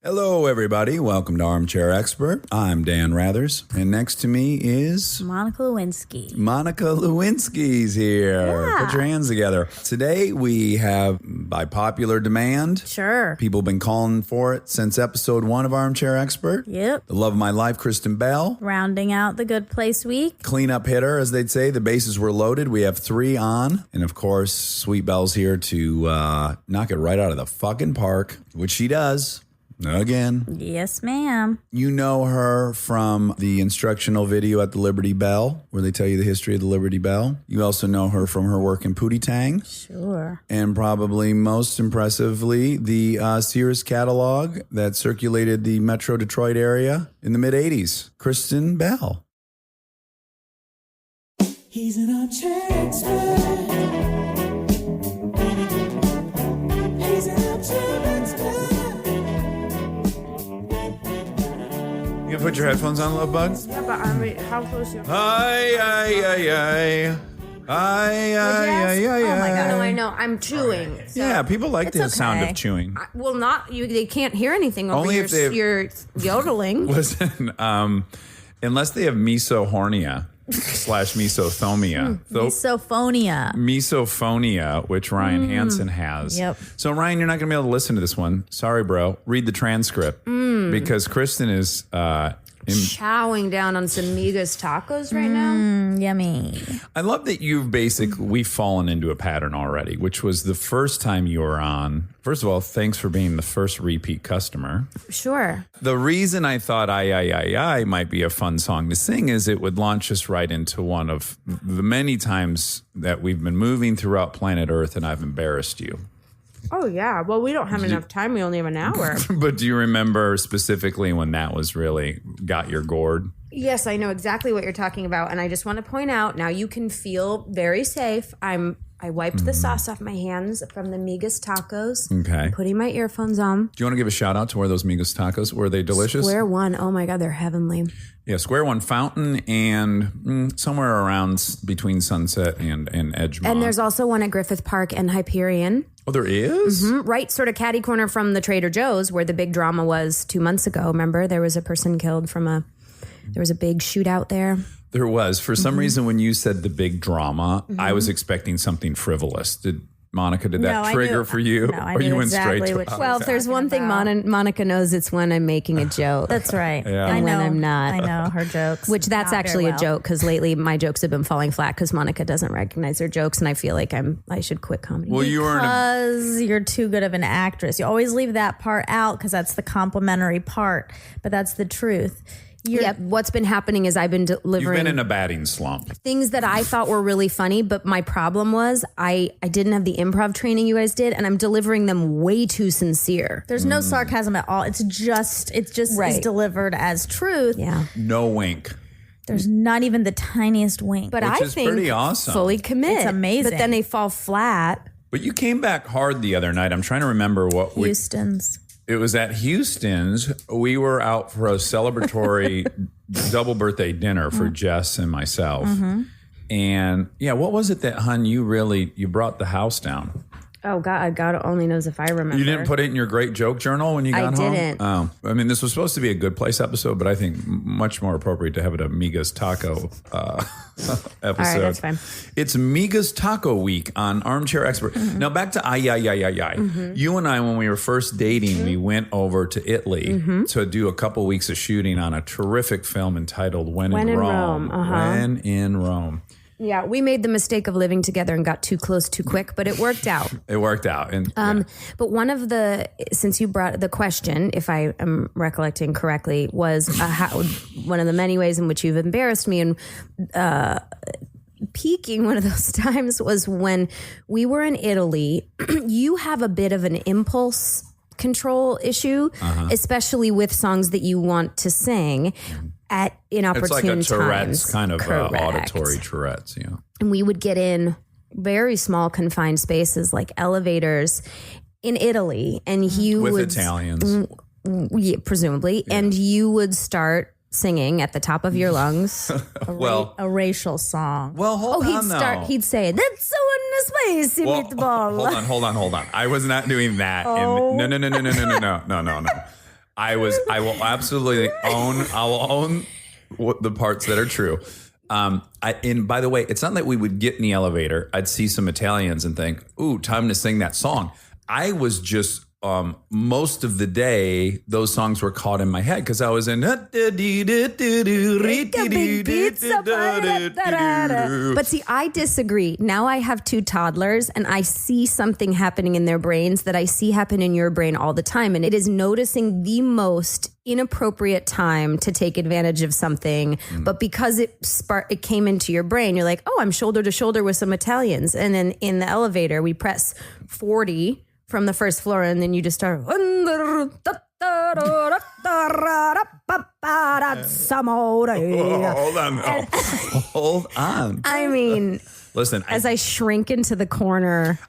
Hello, everybody. Welcome to Armchair Expert. I'm Dan Rathers, and next to me is... Monica Lewinsky. Monica Lewinsky's here. Yeah. Put your hands together. Today, we have, by popular demand... Sure. People have been calling for it since episode 1 of Armchair Expert. Yep. The love of my life, Kristen Bell. Rounding out the Good Place week. Cleanup hitter, as they'd say. The bases were loaded. We have 3 on. And, of course, Sweet Bell's here to knock it right out of the fucking park, which she does. Again. Yes, ma'am. You know her from the instructional video at the Liberty Bell, where they tell you the history of the Liberty Bell. You also know her from her work in Pootie Tang. Sure. And probably most impressively, the Sears catalog that circulated the Metro Detroit area in the mid-'80s. Kristen Bell. He's an armchair expert. He's an armchair expert. You gonna put your headphones on, love bug? Yeah, but I mean, how close you? Ay. Oh my God. No, I know. I'm chewing. So, Yeah, people like the It's sound okay. of chewing. well, not you. They can't hear anything over Only if they have- your yodeling. Listen, unless they have misophonia / misophonia. Misophonia. Misophonia, which Ryan Hansen has. Yep. So, Ryan, you're not going to be able to listen to this one. Sorry, bro. Read the transcript. Because Kristen is... Chowing down on some Migas tacos right now. Yummy. I love that we've fallen into a pattern already, which was the first time you were on. First of all, thanks for being the first repeat customer. Sure. The reason I thought I might be a fun song to sing is it would launch us right into one of the many times that we've been moving throughout planet Earth and I've embarrassed you. Oh yeah. Well, we don't have enough time. We only have an hour. But do you remember specifically when that was really got your gourd? Yes, I know exactly what you're talking about, and I just want to point out now you can feel very safe. I wiped the sauce off my hands from the Migas tacos. Okay. Putting my earphones on. Do you want to give a shout out to where those Migas tacos were? They delicious? Square One. Oh my God, they're heavenly. Yeah, Square One Fountain and somewhere around between Sunset and Edgemont. And there's also one at Griffith Park and Hyperion. Oh, there is? Right, sort of catty corner from the Trader Joe's where the big drama was 2 months ago. Remember, there was a person killed there was a big shootout there. There was. For some reason, when you said the big drama, I was expecting something frivolous. Monica, did that No, I trigger knew- for you? no, I or knew you went exactly straight to which- Well, if there's one thing Monica knows, it's when I'm making a joke. That's right. Yeah. I And know. when I'm not. I know her jokes. Which that's Not actually very a joke because lately my jokes have been falling flat because Monica doesn't recognize her jokes and I feel like I should quit comedy. Well, you were in a, Because you're too good of an actress. You always leave that part out because that's the complimentary part, but that's the truth. Yeah, what's been happening is I've been you've delivering been in a batting slump. things that I thought were really funny, but my problem was I didn't have the improv training you guys did, and I'm delivering them way too sincere. There's no sarcasm at all. It's just is Right. delivered as truth. Yeah. No wink. There's not even the tiniest wink. But Which I is think pretty awesome. fully commit. It's amazing. But then they fall flat. But you came back hard the other night. I'm trying to remember what we... Houston's. It was at Houston's. We were out for a celebratory double birthday dinner for Jess and myself. And yeah, what was it that, hun, you brought the house down? Oh God only knows if I remember. You didn't put it in your great joke journal when you got home? didn't. Oh, I mean, this was supposed to be a Good Place episode, but I think much more appropriate to have it a Migas Taco episode. All right, that's fine. It's Migas Taco Week on Armchair Expert. Now back to You and I, when we were first dating, we went over to Italy to do a couple weeks of shooting on a terrific film entitled When in Rome. When in Rome. Yeah, we made the mistake of living together and got too close too quick, but it worked out. It worked out. And But one of since you brought the question, if I am recollecting correctly, was one of the many ways in which you've embarrassed me. And peaking one of those times was when we were in Italy. You have a bit of an impulse control issue, especially with songs that you want to sing at inopportune it's like a Tourette's times. kind of Correct. auditory Tourette's, yeah. And we would get in very small confined spaces like elevators in Italy, and you With would Italians. presumably, and you would start singing at the top of your lungs. A racial song. Well, hold on, though. He'd say, "That's so spicy meatball." Hold on. I was not doing that. No. I will absolutely I'll own the parts that are true. And by the way, it's not that we would get in the elevator. I'd see some Italians and think, ooh, time to sing that song. I was just, most of the day, those songs were caught in my head because I was in. But see, I disagree. Now I have 2 toddlers and I see something happening in their brains that I see happen in your brain all the time. And it is noticing the most inappropriate time to take advantage of something. But because it came into your brain, you're like, oh, I'm shoulder to shoulder with some Italians. And then in the elevator, we press 40 from the first floor, and then you just start. Hold on. I mean, listen. As I shrink into the corner.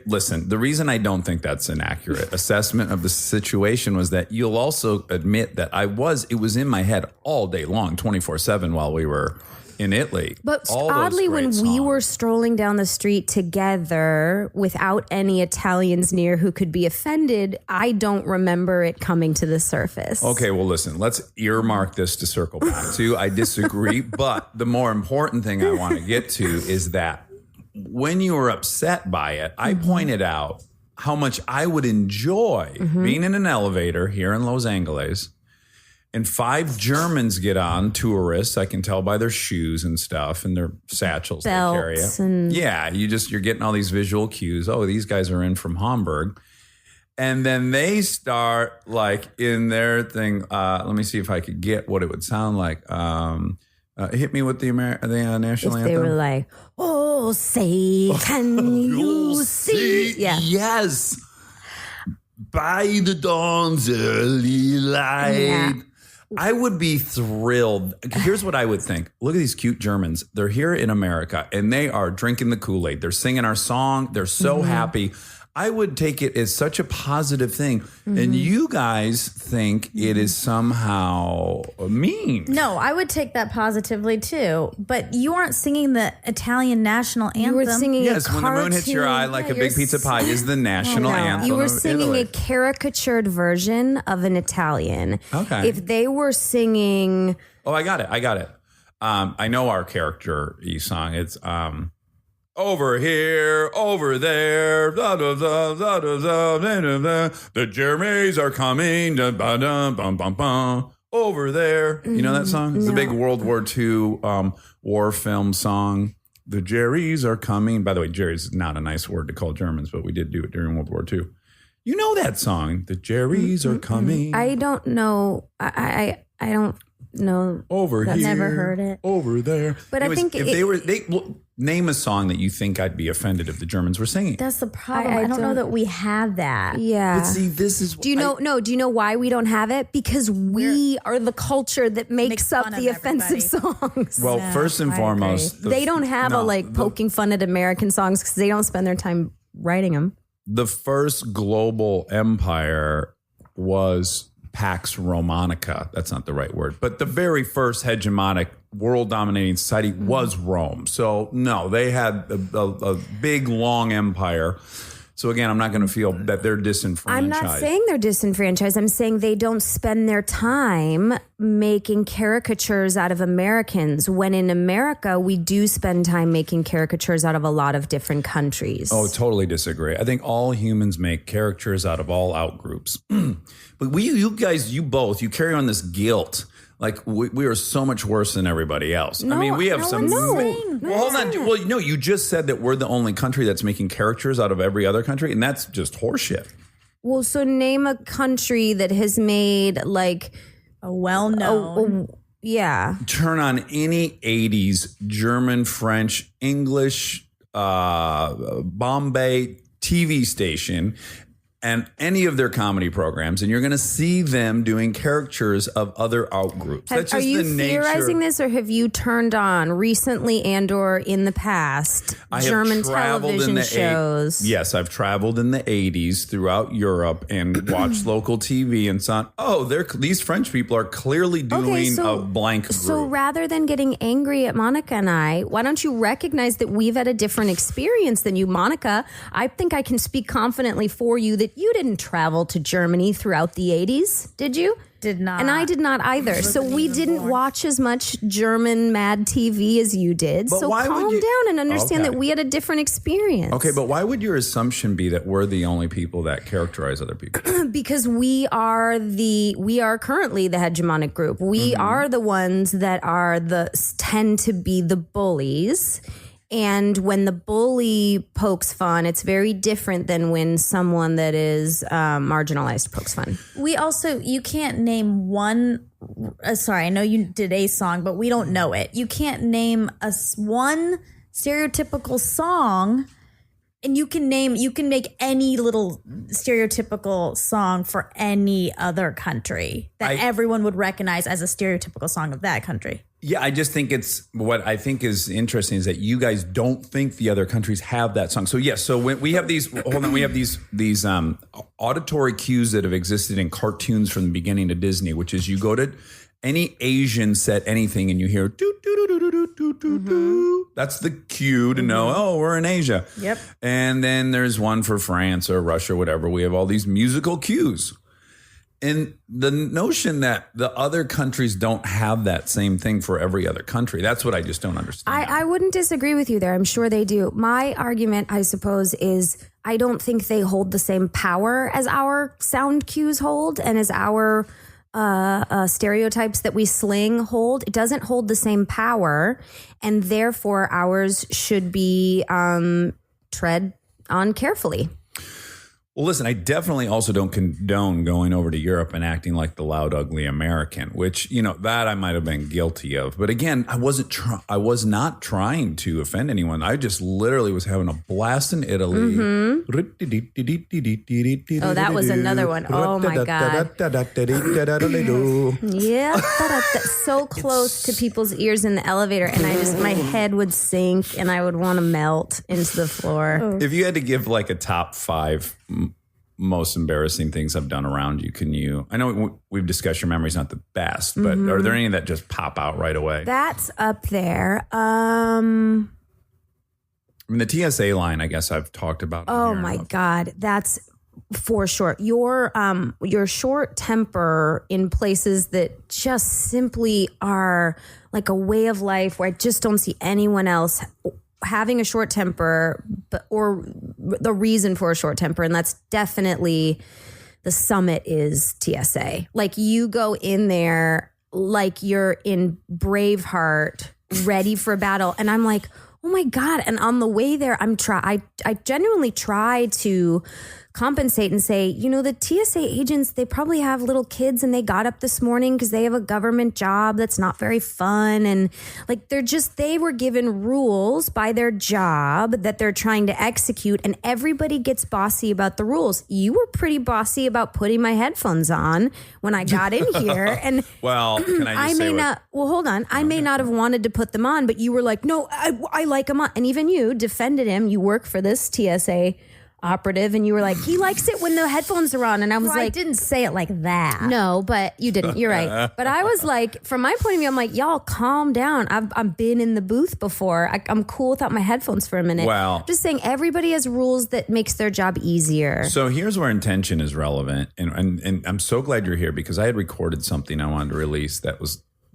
Listen, the reason I don't think that's an accurate assessment of the situation was that you'll also admit that it was in my head all day long, 24/7 while we were in Italy. But all oddly, when we were strolling down the street together without any Italians near who could be offended, I don't remember it coming to the surface. Okay, well, listen, let's earmark this to circle back to. I disagree, but the more important thing I want to get to is that when you were upset by it, I pointed out how much I would enjoy being in an elevator here in Los Angeles. And 5 Germans get on, tourists. I can tell by their shoes and stuff and their satchels they carry. Yeah, you're getting all these visual cues. Oh, these guys are in from Hamburg. And then they start like in their thing. Let me see if I could get what it would sound like. Hit me with the national anthem. They were like, oh, say, can you see? Yeah. Yes. By the dawn's early light. Yeah. I would be thrilled. Here's what I would think. Look at these cute Germans. They're here in America and they are drinking the Kool-Aid. They're singing our song. They're so happy. I would take it as such a positive thing. And you guys think it is somehow mean. No, I would take that positively too. But you aren't singing the Italian national anthem. You were singing when the moon hits your eye like a big pizza pie is the national anthem. You were singing a caricatured version of an Italian. Okay. If they were singing... Oh, I got it. I know our character-y song. It's... over here, over there, da, da, da, da, da, da, da, da, da. The Jeremys are coming, da, ba, da, bum, bum, bum. Over there. You know that song? It's the big World War II war film song. The Jerrys are coming. By the way, Jerry's is not a nice word to call Germans, but we did do it during World War II. You know that song, The Jerrys are coming. I don't know. I don't know. Over here. I've never heard it. Over there. But anyways, I think they name a song that you think I'd be offended if the Germans were singing. That's the problem. I don't know that we have that. Yeah. But see, this is... Do you know why we don't have it? Because we are the culture that makes up the offensive songs. Well, first and foremost... They don't have poking fun at American songs because they don't spend their time writing them. The first global empire was Pax Romanica. That's not the right word. But the very first hegemonic world-dominating society was Rome. So, no, they had a big, long empire. So, again, I'm not going to feel that they're disenfranchised. I'm not saying they're disenfranchised. I'm saying they don't spend their time making caricatures out of Americans, when in America, we do spend time making caricatures out of a lot of different countries. Oh, totally disagree. I think all humans make caricatures out of all outgroups. But you guys, you carry on this guilt. Like, we are so much worse than everybody else. No, I mean, we have some... No. Well, hold on. Well, no, you just said that we're the only country that's making caricatures out of every other country, and that's just horseshit. Well, so name a country that has made, like... A well-known... Yeah. Turn on any 80s German, French, English, Bombay TV station... and any of their comedy programs, and you're going to see them doing caricatures of other outgroups. That's just are you the nature. Theorizing this, or have you turned on recently and or in the past German television shows? Yes, I've traveled in the 80s throughout Europe and watched local TV and saw, these French people are clearly doing a blank group. So rather than getting angry at Monica and I, why don't you recognize that we've had a different experience than you, Monica? I think I can speak confidently for you that You didn't travel to Germany throughout the 80s, did you? Did not. And I did not either. So we didn't watch as much German Mad TV as you did. But so why would calm you- down and understand Okay. that we had a different experience. Okay, but why would your assumption be that we're the only people that characterize other people? Because we are currently the hegemonic group. We are the ones that tend to be the bullies. And when the bully pokes fun, it's very different than when someone that is marginalized pokes fun. We also, you can't name one. Sorry, I know you did a song, but we don't know it. You can't name one stereotypical song, and you can make any little stereotypical song for any other country that everyone would recognize as a stereotypical song of that country. Yeah, I just think what I think is interesting is that you guys don't think the other countries have that song. So yes, so when we have these, we have these auditory cues that have existed in cartoons from the beginning of Disney, which is you go to any Asian set anything and you hear doo doo doo doo doo doo doo doo. That's the cue to know, oh, we're in Asia. Yep. And then there's one for France or Russia, whatever. We have all these musical cues. And the notion that the other countries don't have that same thing for every other country, that's what I just don't understand. I wouldn't disagree with you there. I'm sure they do. My argument, I suppose, is I don't think they hold the same power as our sound cues hold and as our stereotypes that we sling hold. It doesn't hold the same power, and therefore ours should be tread on carefully. Well, listen, I definitely also don't condone going over to Europe and acting like the loud, ugly American, which, that I might have been guilty of. But again, I was not trying to offend anyone. I just literally was having a blast in Italy. Mm-hmm. Oh, that was another one. Oh, my God. Yeah. So close to people's ears in the elevator. And my head would sink and I would want to melt into the floor. If you had to give like a top 5 most embarrassing things I've done around you, I know we've discussed your memory's not the best, but are there any that just pop out right away? That's up there. I mean, the TSA line, I guess I've talked about. Oh my God. That's for sure. Your short temper in places that just simply are like a way of life where I just don't see anyone else having a short temper, or the reason for a short temper. And that's definitely the summit is TSA. Like you go in there like you're in Braveheart, ready for battle. And I'm like, oh my God. And on the way there, I genuinely try to compensate and say, the TSA agents, they probably have little kids and they got up this morning because they have a government job that's not very fun. And like, they were given rules by their job that they're trying to execute, and everybody gets bossy about the rules. You were pretty bossy about putting my headphones on when I got in here. And well, can I just say hold on. I may not have wanted to put them on, but you were like, no, I like them on. And even you defended him. You work for this TSA operative, and you were like, he likes it when the headphones are on. And I was like, I didn't say it like that. No, but you didn't. You're right. But I was like, from my point of view, I'm like, y'all calm down. I've been in the booth before. I'm cool without my headphones for a minute. Well, just saying, everybody has rules that makes their job easier. So here's where intention is relevant. And I'm so glad you're here, because I had recorded something I wanted to release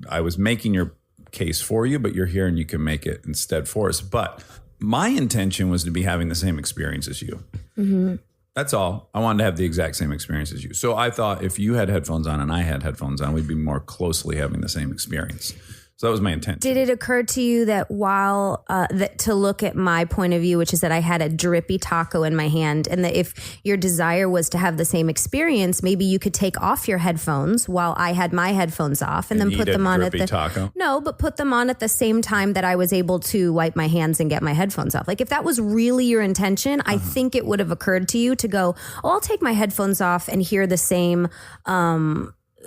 I was making your case for you, but you're here and you can make it instead for us. But my intention was to be having the same experience as you. Mm-hmm. That's all. I wanted to have the exact same experience as you. So I thought if you had headphones on and I had headphones on, we'd be more closely having the same experience. So that was my intention. Did it occur to you that to look at my point of view, which is that I had a drippy taco in my hand, and that if your desire was to have the same experience, maybe you could take off your headphones while I had my headphones off, and then put them on put them on at the same time that I was able to wipe my hands and get my headphones off. Like if that was really your intention, I think it would have occurred to you to go, oh, I'll take my headphones off and hear the same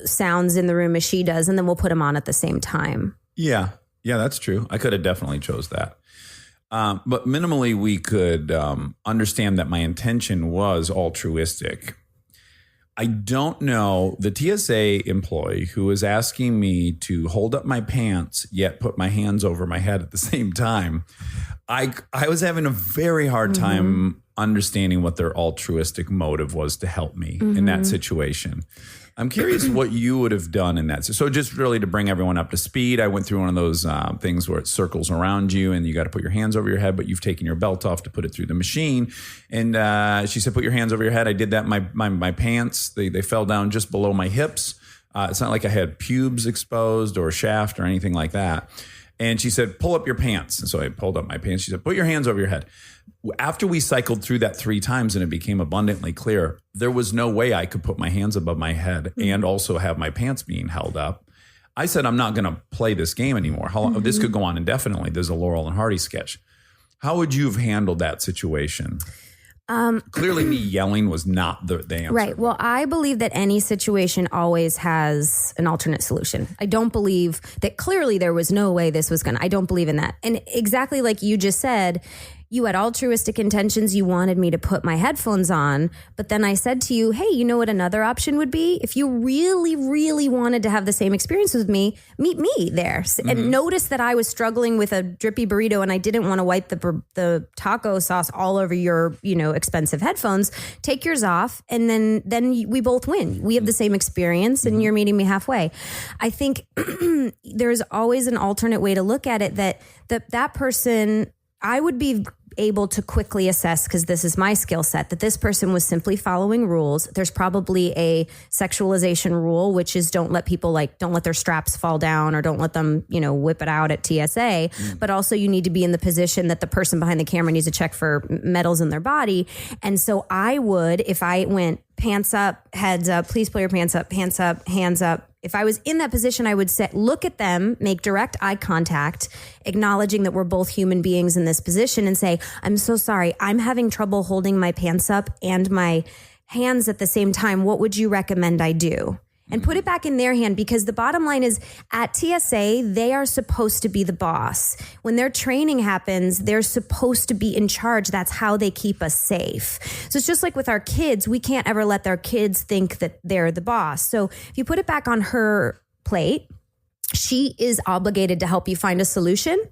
sounds in the room as she does, and then we'll put them on at the same time. Yeah, that's true. I could have definitely chose that. But minimally, we could understand that my intention was altruistic. I don't know the TSA employee who was asking me to hold up my pants yet put my hands over my head at the same time. I was having a very hard time understanding what their altruistic motive was to help me in that situation. I'm curious what you would have done in that. So just really to bring everyone up to speed, I went through one of those things where it circles around you and you got to put your hands over your head, but you've taken your belt off to put it through the machine. And she said, put your hands over your head. I did that. My pants, they fell down just below my hips. It's not like I had pubes exposed or shaft or anything like that. And she said, pull up your pants. And so I pulled up my pants. She said, put your hands over your head. After we cycled through that 3 times and it became abundantly clear, there was no way I could put my hands above my head and also have my pants being held up. I said, I'm not going to play this game anymore. How long, this could go on indefinitely. There's a Laurel and Hardy sketch. How would you have handled that situation? Clearly me yelling was not the answer. Right. Well, I believe that any situation always has an alternate solution. I don't believe that clearly there was no way this was going to, I don't believe in that. And exactly like you just said, you had altruistic intentions. You wanted me to put my headphones on. But then I said to you, hey, you know what another option would be? If you really, really wanted to have the same experience with me, meet me there. And notice that I was struggling with a drippy burrito and I didn't want to wipe the taco sauce all over your, expensive headphones. Take yours off and then we both win. We have the same experience and you're meeting me halfway. I think there's always an alternate way to look at it that person, I would be able to quickly assess, because this is my skill set, that this person was simply following rules. There's probably a sexualization rule, which is don't let their straps fall down or don't let them, whip it out at TSA. But also you need to be in the position that the person behind the camera needs to check for metals in their body. And so I would, if I went pants up, heads up, please pull your pants up, hands up. If I was in that position, I would look at them, make direct eye contact, acknowledging that we're both human beings in this position and say, I'm so sorry. I'm having trouble holding my pants up and my hands at the same time. What would you recommend I do? And put it back in their hand, because the bottom line is at TSA, they are supposed to be the boss. When their training happens, they're supposed to be in charge. That's how they keep us safe. So it's just like with our kids, we can't ever let their kids think that they're the boss. So if you put it back on her plate, she is obligated to help you find a solution.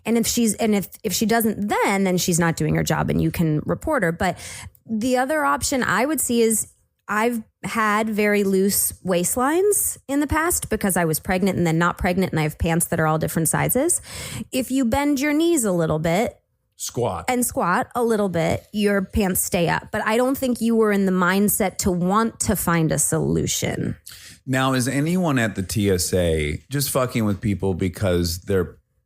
And if she doesn't, then she's not doing her job and you can report her. But the other option I would see is, I've had very loose waistlines in the past because I was pregnant and then not pregnant, and I have pants that are all different sizes. If you bend your knees a little bit, squat a little bit, your pants stay up. But I don't think you were in the mindset to want to find a solution. Now, is anyone at the TSA just fucking with people because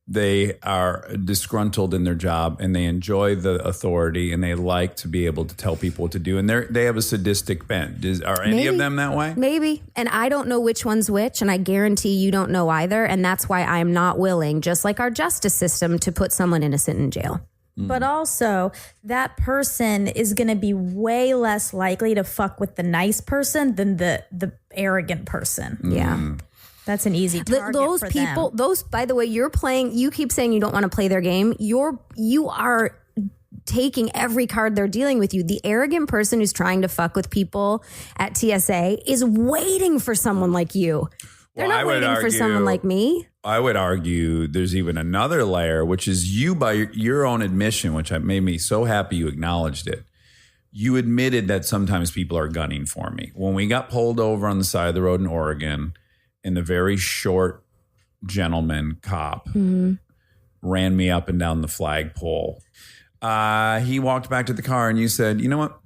they are disgruntled in their job and they enjoy the authority and they like to be able to tell people what to do, and they have a sadistic bent? Are any of them that way? Maybe. And I don't know which one's which, and I guarantee you don't know either. And that's why I'm not willing, just like our justice system, to put someone innocent in jail. But also, that person is going to be way less likely to fuck with the nice person than the arrogant person. Yeah. That's an easy target those for people, them. those, by the way, you keep saying you don't want to play their game. You are taking every card they're dealing with you. The arrogant person who's trying to fuck with people at TSA is waiting for someone like you. They're not waiting for someone like me. I would argue there's even another layer, which is you, by your own admission, which made me so happy you acknowledged it. You admitted that sometimes people are gunning for me. When we got pulled over on the side of the road in Oregon, and the very short gentleman cop ran me up and down the flagpole. He walked back to the car and you said, you know what?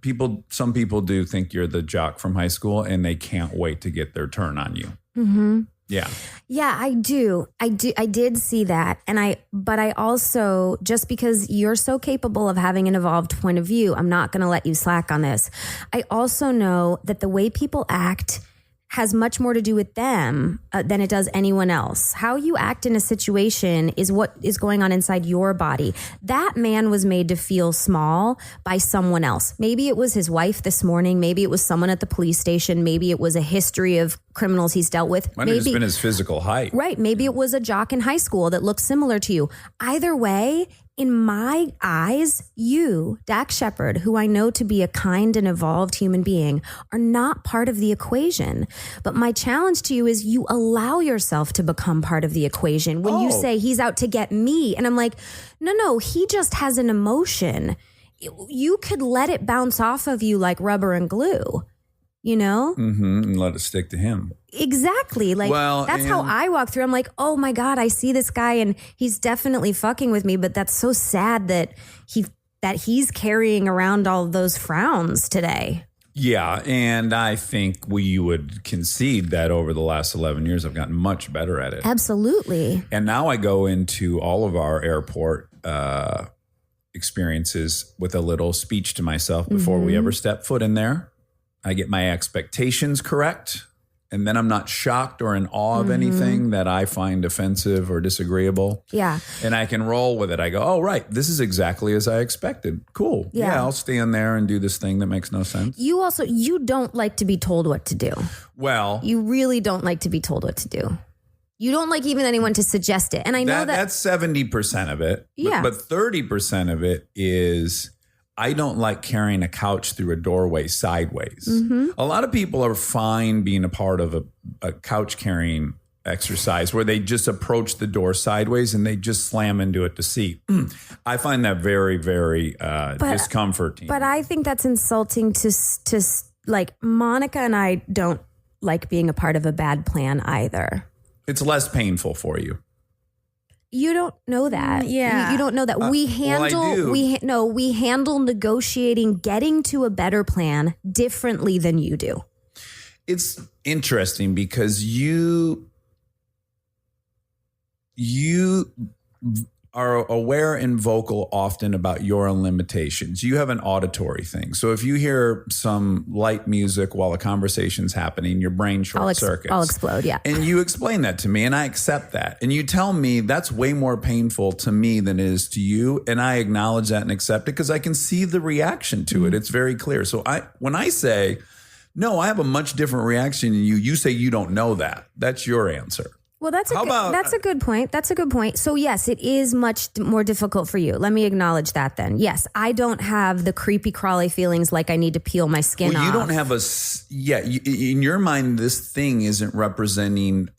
Some people do think you're the jock from high school and they can't wait to get their turn on you. Mm-hmm. Yeah. Yeah, I do. I did see that. But I also, just because you're so capable of having an evolved point of view, I'm not going to let you slack on this. I also know that the way people act has much more to do with them than it does anyone else. How you act in a situation is what is going on inside your body. That man was made to feel small by someone else. Maybe it was his wife this morning. Maybe it was someone at the police station. Maybe it was a history of criminals he's dealt with. Might have just been his physical height. Right. Maybe it was a jock in high school that looked similar to you. Either way, in my eyes, you, Dax Shepard, who I know to be a kind and evolved human being, are not part of the equation. But my challenge to you is you allow yourself to become part of the equation. When you say he's out to get me, and I'm like, no, he just has an emotion. you could let it bounce off of you like rubber and glue, you know? And let it stick to him. Exactly. Like, that's how I walk through. I'm like, oh my God, I see this guy and he's definitely fucking with me, but that's so sad that he's carrying around all of those frowns today. Yeah, and I think we would concede that over the last 11 years, I've gotten much better at it. Absolutely. And now I go into all of our airport experiences with a little speech to myself before we ever step foot in there. I get my expectations correct. And then I'm not shocked or in awe of anything that I find offensive or disagreeable. Yeah. And I can roll with it. I go, oh, right, this is exactly as I expected. Cool. Yeah, I'll stand there and do this thing that makes no sense. You don't like to be told what to do. Well, You really don't like to be told what to do. You don't like even anyone to suggest it. And I know that's 70% of it. Yeah. But 30% of it is I don't like carrying a couch through a doorway sideways. A lot of people are fine being a part of a couch carrying exercise where they just approach the door sideways and they just slam into it to seat. I find that very, very discomforting. But I think that's insulting to like Monica and I don't like being a part of a bad plan either. It's less painful for you. You don't know that. Yeah. You don't know that. We handle I do. we handle negotiating, getting to a better plan differently than you do. It's interesting because you are aware and vocal often about your own limitations. You have an auditory thing. So if you hear some light music while a conversation's happening, your brain short circuits. I'll explode, yeah. And you explain that to me and I accept that. And you tell me that's way more painful to me than it is to you. And I acknowledge that and accept it because I can see the reaction to it. It's very clear. So when I say, no, I have a much different reaction than you, you say you don't know that. That's your answer. Well, that's a good point. That's a good point. So yes, it is much more difficult for you. Let me acknowledge that then. Yes, I don't have the creepy crawly feelings like I need to peel my skin off. You don't have in your mind, this thing isn't representing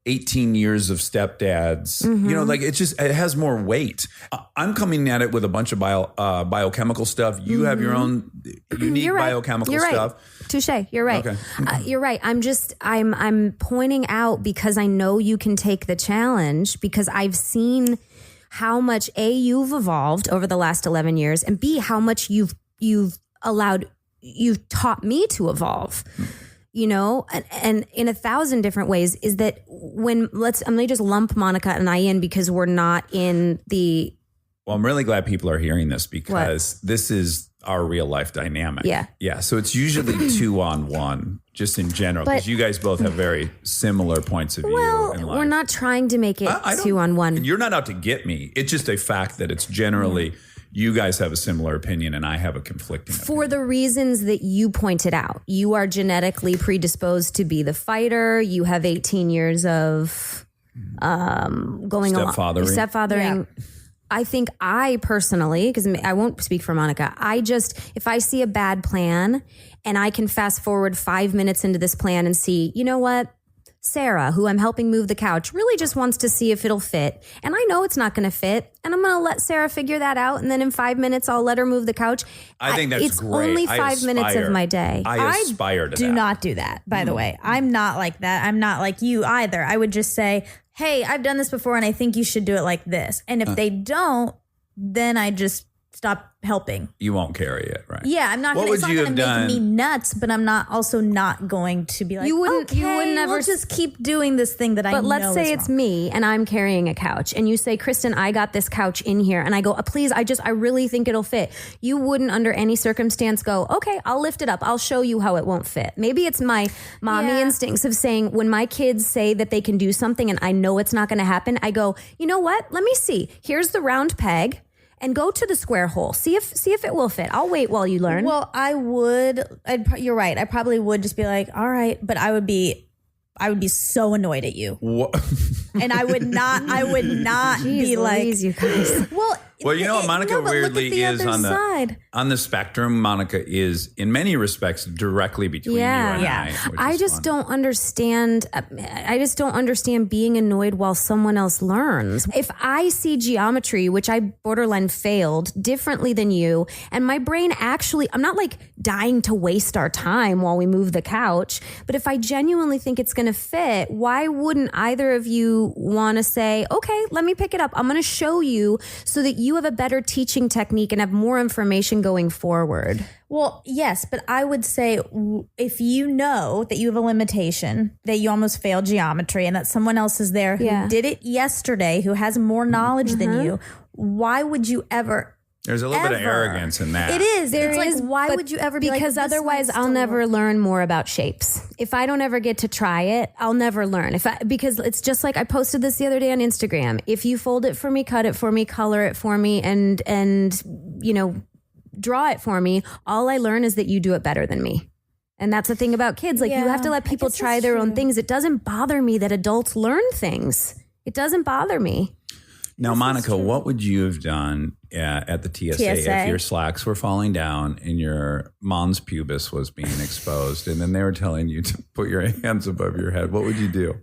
18 years of stepdads. You know, like it has more weight. I'm coming at it with a bunch of biochemical stuff. You have your own unique biochemical stuff. Touche. You're right. Okay. You're right. I'm pointing out because I know you can take the challenge because I've seen how much you've evolved over the last 11 years and B, how much you've taught me to evolve. You know, and in 1,000 different ways is that I'm going to just lump Monica and I in because we're not in the. Well, I'm really glad people are hearing this because this is our real life dynamic. Yeah. Yeah. So it's usually 2-on-1 just in general because you guys both have very similar points of view in life. We're not trying to make it 2-on-1. You're not out to get me. It's just a fact that it's generally you guys have a similar opinion and I have a conflicting opinion. For the reasons that you pointed out. You are genetically predisposed to be the fighter. You have 18 years of stepfathering. Yeah. I think I personally, because I won't speak for Monica, if I see a bad plan and I can fast forward 5 minutes into this plan and see, you know what? Sarah, who I'm helping move the couch, really just wants to see if it'll fit. And I know it's not going to fit. And I'm going to let Sarah figure that out. And then in 5 minutes, I'll let her move the couch. I think that's it's great. Only 5 minutes of my day. I aspire to that. Do not do that, by the way. I'm not like that. I'm not like you either. I would just say, hey, I've done this before and I think you should do it like this. And if they don't, then I just stop helping. You won't carry it, right? Yeah, I'm not going to. It's not going to make me nuts, but I'm not going to be like, you wouldn't ever just keep doing this thing that I know. But let's say it's me and I'm carrying a couch and you say, Kristen, I got this couch in here. And I go, please, I really think it'll fit. You wouldn't under any circumstance go, okay, I'll lift it up. I'll show you how it won't fit. Maybe it's my mommy instincts of saying when my kids say that they can do something and I know it's not going to happen, I go, you know what? Let me see. Here's the round peg. And go to the square hole. See if it will fit. I'll wait while you learn. Well, you're right. I probably would just be like, all right, but I would be so annoyed at you. What? And I would not Jeez, be like, you guys. Well, Well, you know what Monica No, but look at weirdly the is other on side. the spectrum. Monica is in many respects directly between you and I. Which I is just fun. don't understand. I just don't understand being annoyed while someone else learns. If I see geometry, which I borderline failed, differently than you, and my brain actually, I'm not like dying to waste our time while we move the couch, but if I genuinely think it's going to fit, why wouldn't either of you want to say, okay, let me pick it up. I'm going to show you so that you have a better teaching technique and have more information going forward. Well, yes, but I would say if you know that you have a limitation, that you almost failed geometry, and that someone else is there who did it yesterday, who has more knowledge than you, why would you ever? There's a little bit of arrogance in that. It is. It's like, why but would you ever be like, because this otherwise might I'll still never work? learn more about shapes. If I don't ever get to try it, I'll never learn. Because it's just like I posted this the other day on Instagram. If you fold it for me, cut it for me, color it for me, and you know, draw it for me, all I learn is that you do it better than me. And that's the thing about kids. Like, you have to let I people guess try that's their own true. things. It doesn't bother me that adults learn things. It doesn't bother me. Now, Monica, what would you have done at the TSA if your slacks were falling down and your mons pubis was being exposed, and then they were telling you to put your hands above your head? What would you do?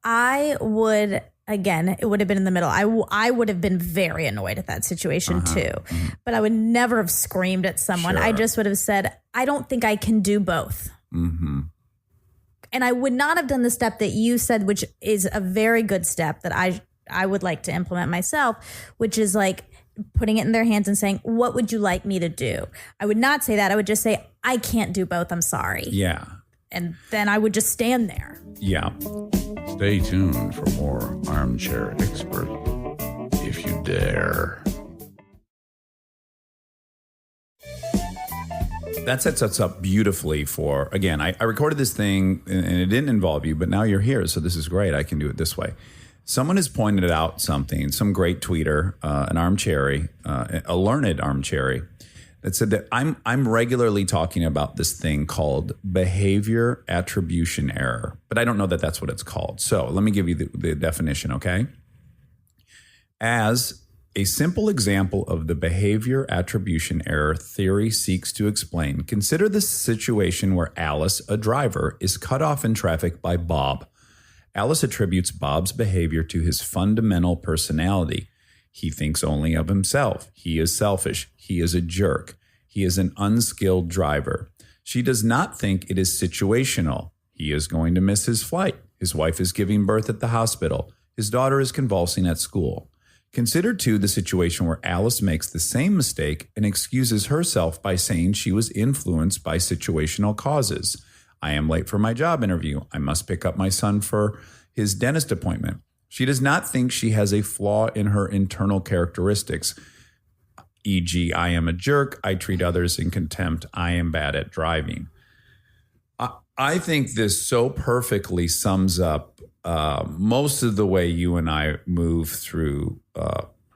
I would, again, it would have been in the middle. I would have been very annoyed at that situation too, but I would never have screamed at someone. I Sure. just would have said, I don't think I can do both. Mm-hmm. And I would not have done the step that you said, which is a very good step that I would like to implement myself, which is like putting it in their hands and saying, what would you like me to do? I would not say that. I would just say, I can't do both. I'm sorry. Yeah. And then I would just stand there. Yeah. Stay tuned for more Armchair Expert, if you dare. That sets us up beautifully for, again, I recorded this thing and it didn't involve you, but now you're here. So this is great. I can do it this way. Someone has pointed out something, some great tweeter, an armchair, a learned armchair, that said that I'm regularly talking about this thing called behavior attribution error, but I don't know that that's what it's called. So let me give you the definition, okay? As a simple example of the behavior attribution error theory seeks to explain, consider the situation where Alice, a driver, is cut off in traffic by Bob. Alice attributes Bob's behavior to his fundamental personality. He thinks only of himself. He is selfish. He is a jerk. He is an unskilled driver. She does not think it is situational. He is going to miss his flight. His wife is giving birth at the hospital. His daughter is convulsing at school. Consider, too, the situation where Alice makes the same mistake and excuses herself by saying she was influenced by situational causes. I am late for my job interview. I must pick up my son for his dentist appointment. She does not think she has a flaw in her internal characteristics, e.g., I am a jerk, I treat others in contempt, I am bad at driving. I think this so perfectly sums up most of the way you and I move through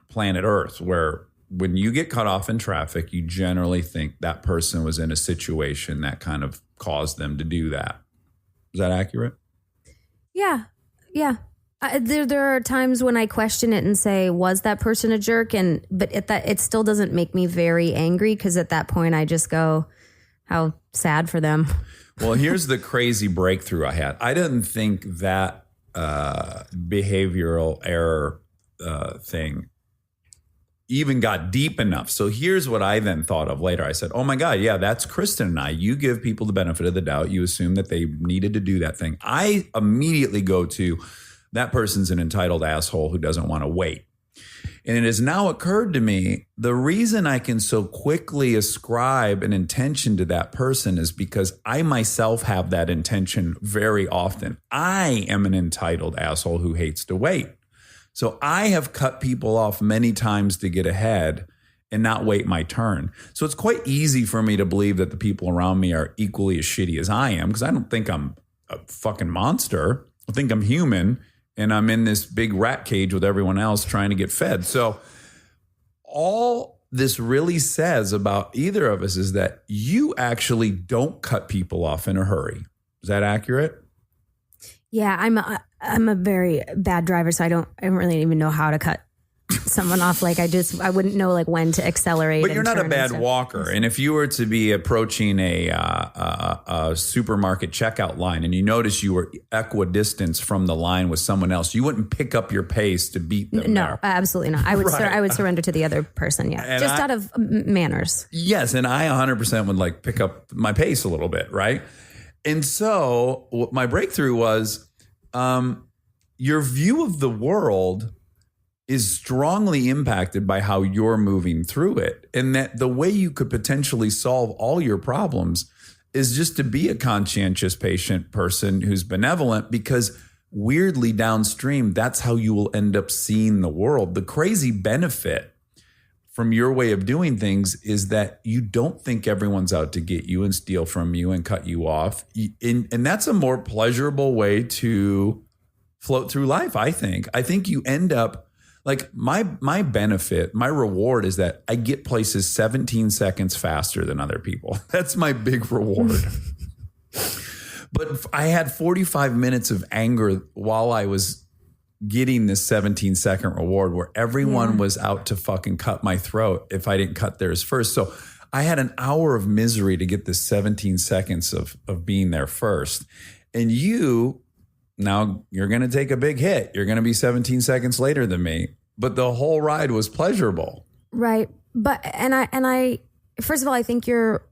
planet Earth, where when you get cut off in traffic, you generally think that person was in a situation that kind of caused them to do that. Is that accurate? Yeah. There are times when I question it and say, was that person a jerk? But it still doesn't make me very angry, because at that point I just go, how sad for them. Well, here's the crazy breakthrough I had. I didn't think that behavioral error thing even got deep enough. So here's what I then thought of later. I said, oh my God, yeah, that's Kristen and I. You give people the benefit of the doubt. You assume that they needed to do that thing. I immediately go to, that person's an entitled asshole who doesn't want to wait. And it has now occurred to me, the reason I can so quickly ascribe an intention to that person is because I myself have that intention very often. I am an entitled asshole who hates to wait. So I have cut people off many times to get ahead and not wait my turn. So it's quite easy for me to believe that the people around me are equally as shitty as I am, because I don't think I'm a fucking monster. I think I'm human, and I'm in this big rat cage with everyone else trying to get fed. So all this really says about either of us is that you actually don't cut people off in a hurry. Is that accurate? Yeah, I'm a very bad driver, so I don't really even know how to cut someone off. Like I wouldn't know like when to accelerate. But and you're not a turn and bad stuff. walker. And if you were to be approaching a supermarket checkout line and you notice you were equidistant from the line with someone else, you wouldn't pick up your pace to beat them. No, there. absolutely not. I would Right. I would surrender to the other person. Yeah, And just I- out of manners. Yes, and I 100% would like pick up my pace a little bit, right? And so what my breakthrough was your view of the world is strongly impacted by how you're moving through it. And that the way you could potentially solve all your problems is just to be a conscientious patient person who's benevolent, because weirdly downstream, that's how you will end up seeing the world. The crazy benefit from your way of doing things is that you don't think everyone's out to get you and steal from you and cut you off. And that's a more pleasurable way to float through life, I think. I think you end up like my benefit, my reward is that I get places 17 seconds faster than other people. That's my big reward. But I had 45 minutes of anger while I was getting this 17-second reward where everyone was out to fucking cut my throat if I didn't cut theirs first. So I had an hour of misery to get this 17 seconds of being there first. And now you're going to take a big hit. You're going to be 17 seconds later than me. But the whole ride was pleasurable. Right. But and I first of all, I think you're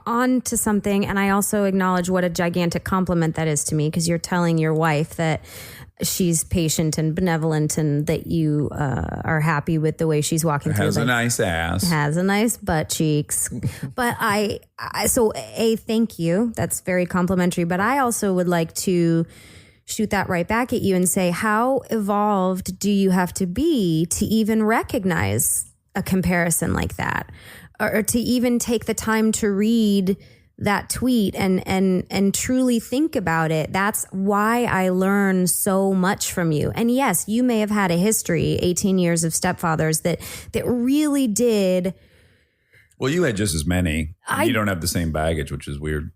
on to something, and I also acknowledge what a gigantic compliment that is to me, because you're telling your wife that she's patient and benevolent and that you are happy with the way she's walking through. Has a nice ass. Has a nice butt cheeks. But so thank you. That's very complimentary. But I also would like to shoot that right back at you and say, how evolved do you have to be to even recognize a comparison like that, or to even take the time to read that tweet and truly think about it? That's why I learn so much from you. And yes, you may have had a history, 18 years of stepfathers that really did. Well, you had just as many. You don't have the same baggage, which is weird.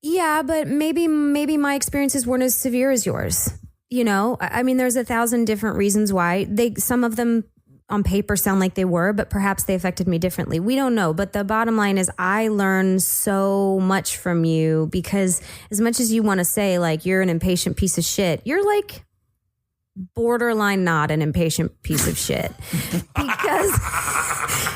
Yeah, but maybe my experiences weren't as severe as yours. You know, I mean, there's 1,000 different reasons why some of them on paper sound like they were, but perhaps they affected me differently. We don't know. But the bottom line is I learned so much from you, because as much as you want to say like you're an impatient piece of shit, you're like borderline not an impatient piece of shit,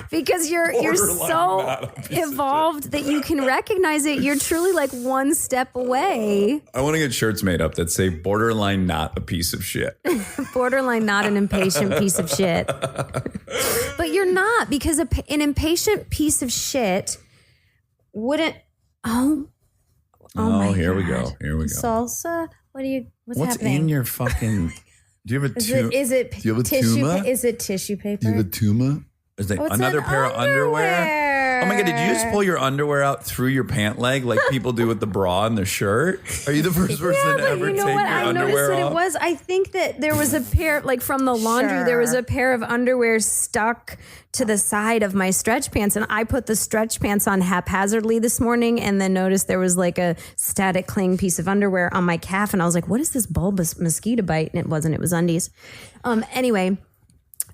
because you're so evolved that you can recognize it. You're truly like one step away. I want to get shirts made up that say borderline not a piece of shit. Borderline not an impatient piece of shit. But you're not, because an impatient piece of shit wouldn't. Oh my Here God. we go. Here we go. Salsa? What's What's happening? in your fucking... Do you have a Is it Do you have a tissue? tuma? Is it tissue paper? Do you have a tuma? Is that What's another an pair of underwear? Oh my God, did you just pull your underwear out through your pant leg like people do with the bra and the shirt? Are you the first person to ever you know take what? your I noticed underwear that off? it was. I think that there was a pair, like from the laundry, there was a pair of underwear stuck to the side of my stretch pants, and I put the stretch pants on haphazardly this morning, and then noticed there was like a static cling piece of underwear on my calf, and I was like, "What is this bulbous mosquito bite?" And it wasn't. It was undies. Anyway.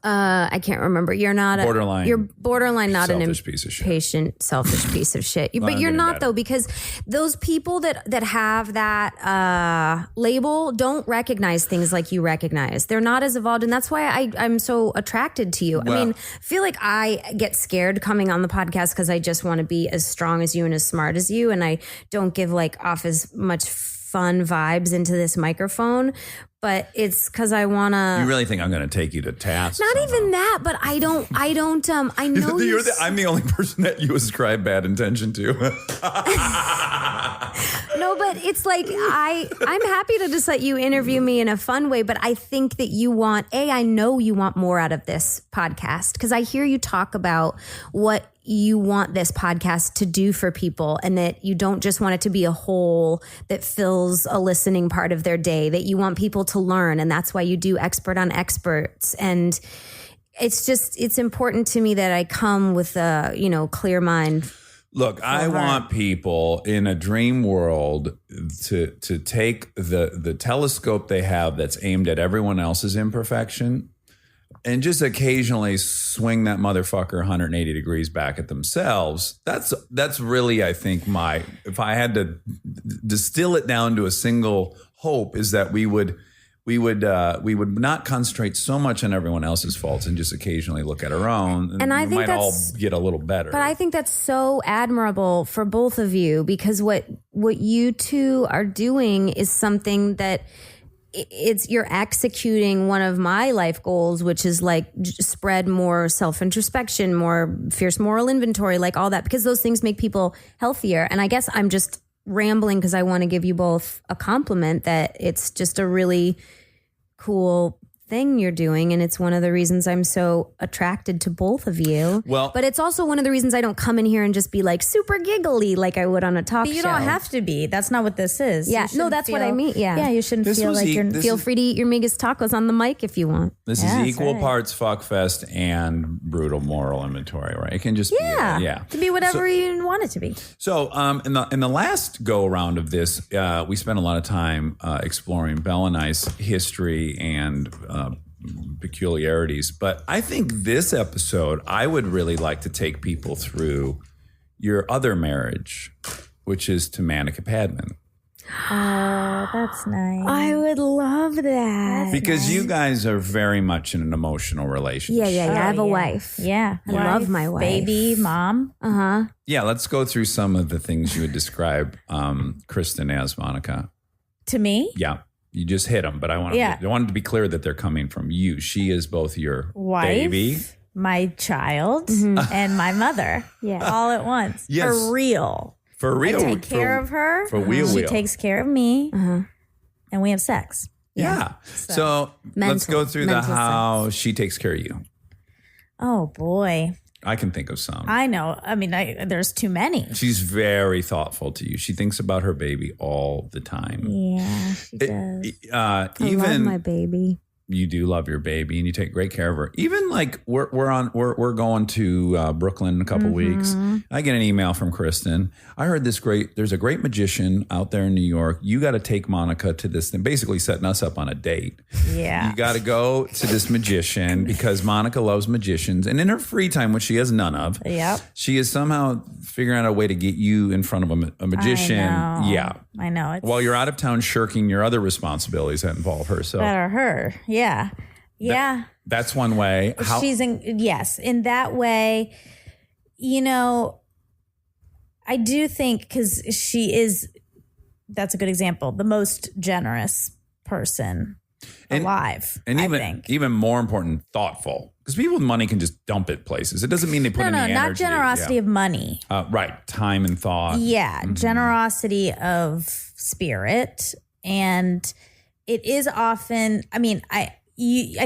I can't remember. You're not Borderline. You're borderline not an Selfish piece of shit. impatient, selfish piece of shit. But I'm you're getting not better. though, because those people that have that label don't recognize things like you recognize. They're not as evolved, and that's why I'm so attracted to you. Well- I mean, I feel like I get scared coming on the podcast because I just want to be as strong as you and as smart as you, and I don't give like off as much fun vibes into this microphone. But it's because I want to. You really think I'm going to take you to task? Not somehow? even that, but I know I'm the only person that you ascribe bad intention to. No, but it's like I'm happy to just let you interview me in a fun way, but I think that you want, I know you want more out of this podcast, because I hear you talk about what you want this podcast to do for people, and that you don't just want it to be a hole that fills a listening part of their day, that you want people to learn, and that's why you do Expert on Experts. And it's important to me that I come with a, clear mind. Look, I want people in a dream world to take the telescope they have that's aimed at everyone else's imperfection, and just occasionally swing that motherfucker 180 degrees back at themselves. That's really, I think, if I had to distill it down to a single hope, is that we would not concentrate so much on everyone else's faults and just occasionally look at our own. And I we think might all get a little better. But I think that's so admirable for both of you, because what you two are doing is something that you're executing one of my life goals, which is like spread more self-introspection, more fierce moral inventory, like all that, because those things make people healthier. And I guess I'm just rambling because I want to give you both a compliment that it's just a really cool thing you're doing, and it's one of the reasons I'm so attracted to both of you. Well, but it's also one of the reasons I don't come in here and just be like super giggly like I would on a talk show. But you don't have to be. That's not what this is. Yeah, no, that's what I mean. Yeah, you shouldn't This feel was like you're. Feel free to eat your Migas tacos on the mic if you want. This Yeah, is that's equal right. parts fuckfest and brutal moral inventory, right? It can just be, It can be whatever you want it to be. So in the last go around of this, we spent a lot of time exploring Belle and I's history and peculiarities. But I think this episode, I would really like to take people through your other marriage, which is to Monica Padman. Oh, that's nice. I would love that. Because you guys are very much in an emotional relationship. Yeah. I have a yeah. wife. Yeah, I love my wife. baby, mom. Yeah, let's go through some of the things you would describe Kristen as, Monica. To me, Yeah. You just hit them, but I want to be clear that they're coming from you. She is both your wife, baby. my child, and my mother. Yeah. all at once. Yes. For real. For real. I take care of her. For real. She takes care of me, and we have sex. Yeah. So let's go through mental how she takes care of you. Oh boy, I can think of some. I know. I mean, there's too many. She's very thoughtful to you. She thinks about her baby all the time. Yeah, she does. I Even love my baby. you do love your baby and you take great care of her. Even like we're going to Brooklyn in a couple weeks. I get an email from Kristen. I heard there's a great magician out there in New York. You got to take Monica to this thing, basically setting us up on a date. Yeah. You got to go to this magician because Monica loves magicians. And in her free time, which she has none of, Yep. she is somehow figuring out a way to get you in front of a magician. I know. Yeah. I know. It's While you're out of town shirking your other responsibilities that involve her. So better her. Yeah. Yeah. that's one way. How, She's in that way, I do think because that's a good example, the most generous person alive. and I think. even more important, thoughtful. Because people with money can just dump it places. It doesn't mean they put No, any energy. not generosity of money. Right. Time and thought. Yeah, generosity of spirit, and it is often. I mean, I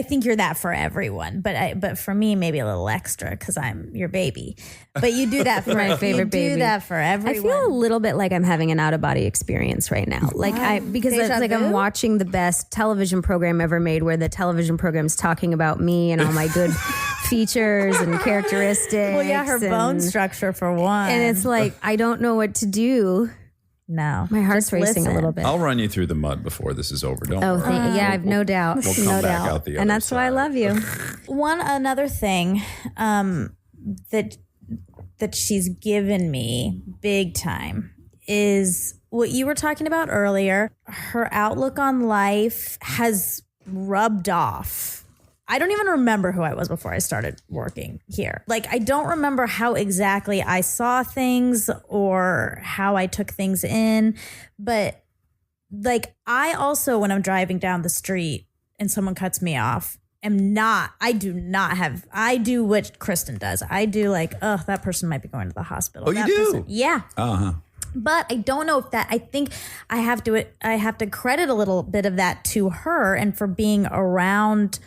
think you're that for everyone, but for me, maybe a little extra because I'm your baby. But you do that for My favorite you do baby. that for everyone. I feel a little bit like I'm having an out of body experience right now. Like because it's Deja like vu? I'm watching the best television program ever made, where the television program's talking about me and all my good features and characteristics. Well, yeah, her bone and- structure for one, And it's like I don't know what to do. no, My heart's just racing listen. a little bit. I'll run you through the mud before this is over. Don't Oh, worry. yeah, I've no doubt. We'll come no back doubt. out the And other that's why I side. love you. Another thing that she's given me big time is what you were talking about earlier. Her outlook on life has rubbed off. I don't even remember who I was before I started working here. Like, I don't remember how exactly I saw things or how I took things in. But like, I also, when I'm driving down the street and someone cuts me off, I do what Kristen does. I do like, oh, that person might be going to the hospital. Oh, you That do? person- yeah. Uh-huh. But I don't know if I think I have to credit a little bit of that to her, and for being around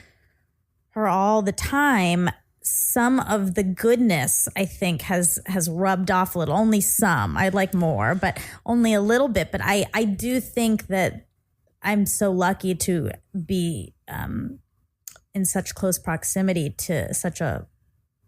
her all the time. Some of the goodness, I think, has rubbed off a little. Only some. I'd like more, but only a little bit. But I do think that I'm so lucky to be in such close proximity to such a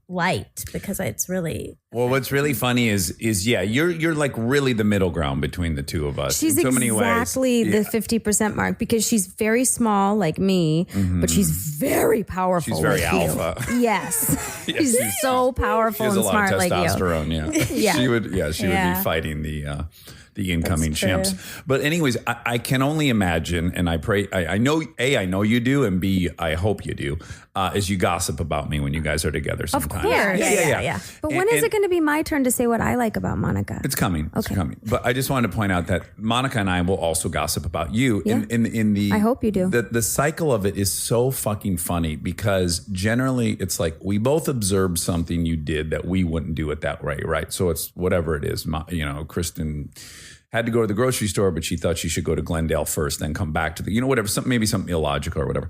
light because it's really Well, what's really funny is yeah, you're like really the middle ground between the two of us. She's in so many ways. exactly the 50% mark because she's very small like me, but she's very powerful. She's very like you. alpha. Yes. Yeah, she's so She powerful has a and lot smart of like you. testosterone. Yeah. Yeah. She would be Yeah. fighting the incoming That's true. chimps. But anyways, I can only imagine, and I pray, I know, A, I know you do, and B, I hope you do, is you gossip about me when you guys are together sometimes. course. Yeah. But when is it going to be my turn to say what I like about Monica? It's coming. It's coming. But I just wanted to point out that Monica and I will also gossip about you. Yeah. In the I hope you do. The cycle of it is so fucking funny because generally it's like we both observed something you did that we wouldn't do it that way, right? So it's whatever it is. Kristen had to go to the grocery store, but she thought she should go to Glendale first, then come back to whatever, maybe something illogical or whatever.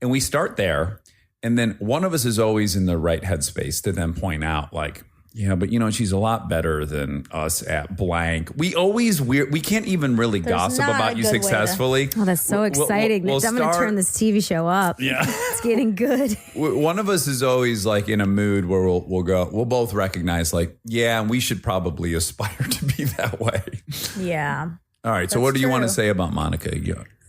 And we start there. And then one of us is always in the right headspace to then point out like, yeah, but she's a lot better than us at blank. We can't even really gossip not about a you good way to- successfully. Oh, that's so exciting. We'll I'm going to turn this TV show up. Yeah. It's getting good. One of us is always like in a mood where we'll both recognize like, yeah, we should probably aspire to be that way. yeah. All right. So That's what do you want to true. say about Monica?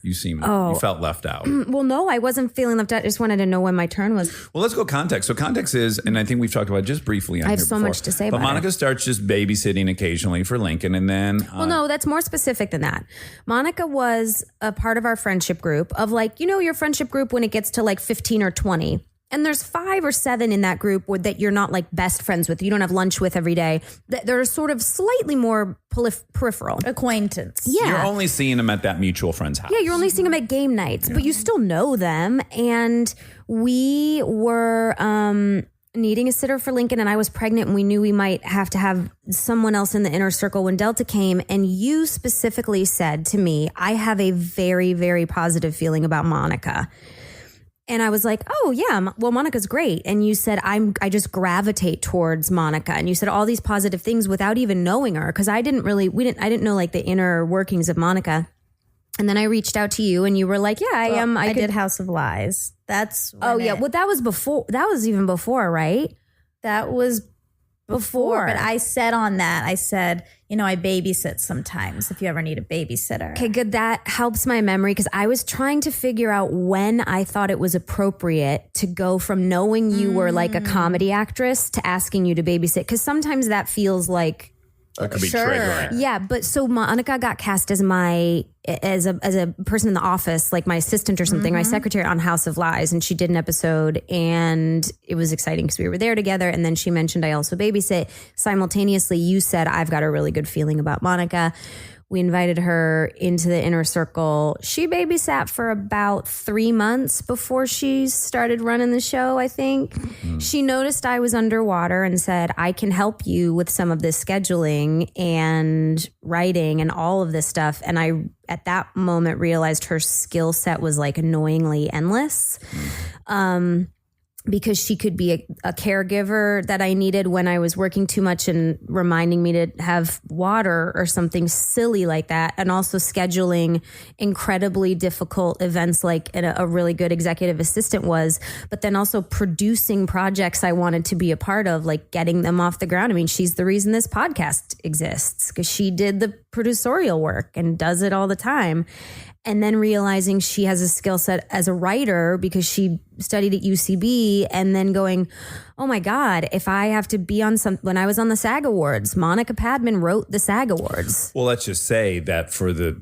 You felt left out. Well, no, I wasn't feeling left out. I just wanted to know when my turn was. Well, let's go context. So context is, and I think we've talked about it just briefly on I have here so before, much to say but about Monica it. starts just babysitting occasionally for Lincoln, and then Well, no, that's more specific than that. Monica was a part of our friendship group of like, your friendship group when it gets to like 15 or 20. And there's 5 or 7 in that group that you're not like best friends with. You don't have lunch with every day. They're sort of slightly more peripheral. Acquaintance. Yeah. you're only seeing them at that mutual friend's house. Yeah, you're only seeing them at game nights, but you still know them. And we were needing a sitter for Lincoln, and I was pregnant, and we knew we might have to have someone else in the inner circle when Delta came. And you specifically said to me, I have a very, very positive feeling about Monica. And I was like, oh yeah, well, Monica's great. And you said, I just gravitate towards Monica. And you said all these positive things without even knowing her. Cause I didn't know like the inner workings of Monica. And then I reached out to you and you were like, yeah, I am. I did House of Lies. That's Oh when yeah. Well, that was even before, right? that was before. But I said on that, I said, I babysit sometimes if you ever need a babysitter. Okay, good. That helps my memory because I was trying to figure out when I thought it was appropriate to go from knowing you were like a comedy actress to asking you to babysit. Because sometimes that feels like, That could be Sure. triggering. yeah. But so Monica got cast as as a person in the office, like my assistant or something, my secretary on House of Lies, and she did an episode, and it was exciting because we were there together. And then she mentioned I also babysit. Simultaneously, you said I've got a really good feeling about Monica. We invited her into the inner circle. She babysat for about 3 months before she started running the show, I think. She noticed I was underwater and said, I can help you with some of this scheduling and writing and all of this stuff. And I, at that moment, realized her skill set was like annoyingly endless. Because she could be a caregiver that I needed when I was working too much and reminding me to have water or something silly like that. And also scheduling incredibly difficult events like a really good executive assistant was, but then also producing projects I wanted to be a part of, like getting them off the ground. I mean, she's the reason this podcast exists because she did the producerial work and does it all the time. And then realizing she has a skill set as a writer because she studied at UCB, and then going, oh my God, if I have to be on when I was on the SAG Awards, Monica Padman wrote the SAG Awards. Well, let's just say that for the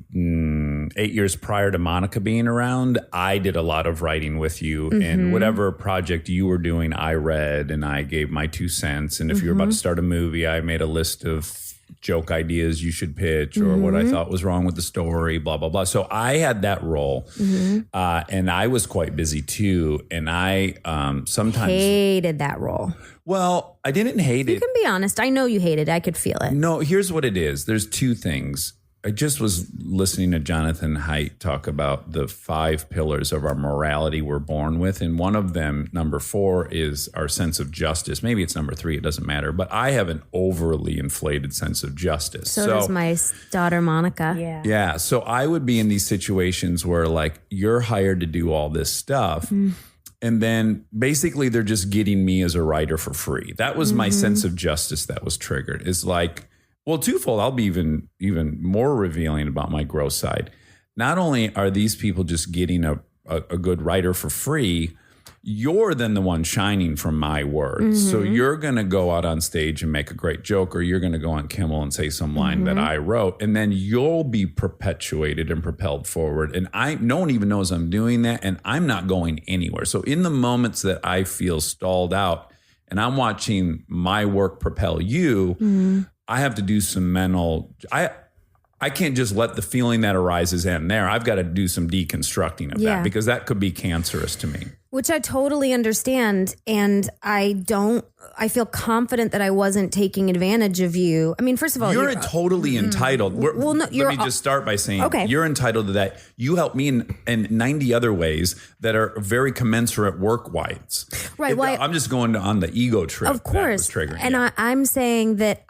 8 years prior to Monica being around, I did a lot of writing with you. And whatever project you were doing, I read and I gave my 2 cents. And if you were about to start a movie, I made a list of joke ideas you should pitch or what I thought was wrong with the story, blah, blah, blah. So I had that role and I was quite busy too. And I sometimes Hated that role. well, I didn't hate You it. can be honest. I know you hate it. I could feel it. No, here's what it is. There's 2 things. I just was listening to Jonathan Haidt talk about the 5 pillars of our morality we're born with. And one of them, number 4, is our sense of justice. Maybe it's number 3. It doesn't matter. But I have an overly inflated sense of justice. So does my daughter, Monica. Yeah. Yeah. So I would be in these situations where like you're hired to do all this stuff. And then basically they're just getting me as a writer for free. That was my sense of justice that was triggered. Is like, well, twofold. I'll be even more revealing about my gross side. Not only are these people just getting a good writer for free, you're then the one shining from my words. So you're going to go out on stage and make a great joke, or you're going to go on Kimmel and say some line that I wrote, and then you'll be perpetuated and propelled forward. And no one even knows I'm doing that, and I'm not going anywhere. So in the moments that I feel stalled out and I'm watching my work propel you, I have to do some mental, I can't just let the feeling that arises end there. I've got to do some deconstructing of that, because that could be cancerous to me. Which I totally understand. And I feel confident that I wasn't taking advantage of you. I mean, first of all, you're totally entitled. Well, no, let me just start by saying, you're entitled to that. You help me in 90 other ways that are very commensurate work-wise. Right. I'm just going on the ego trip. Of course. That was triggering. And I'm saying that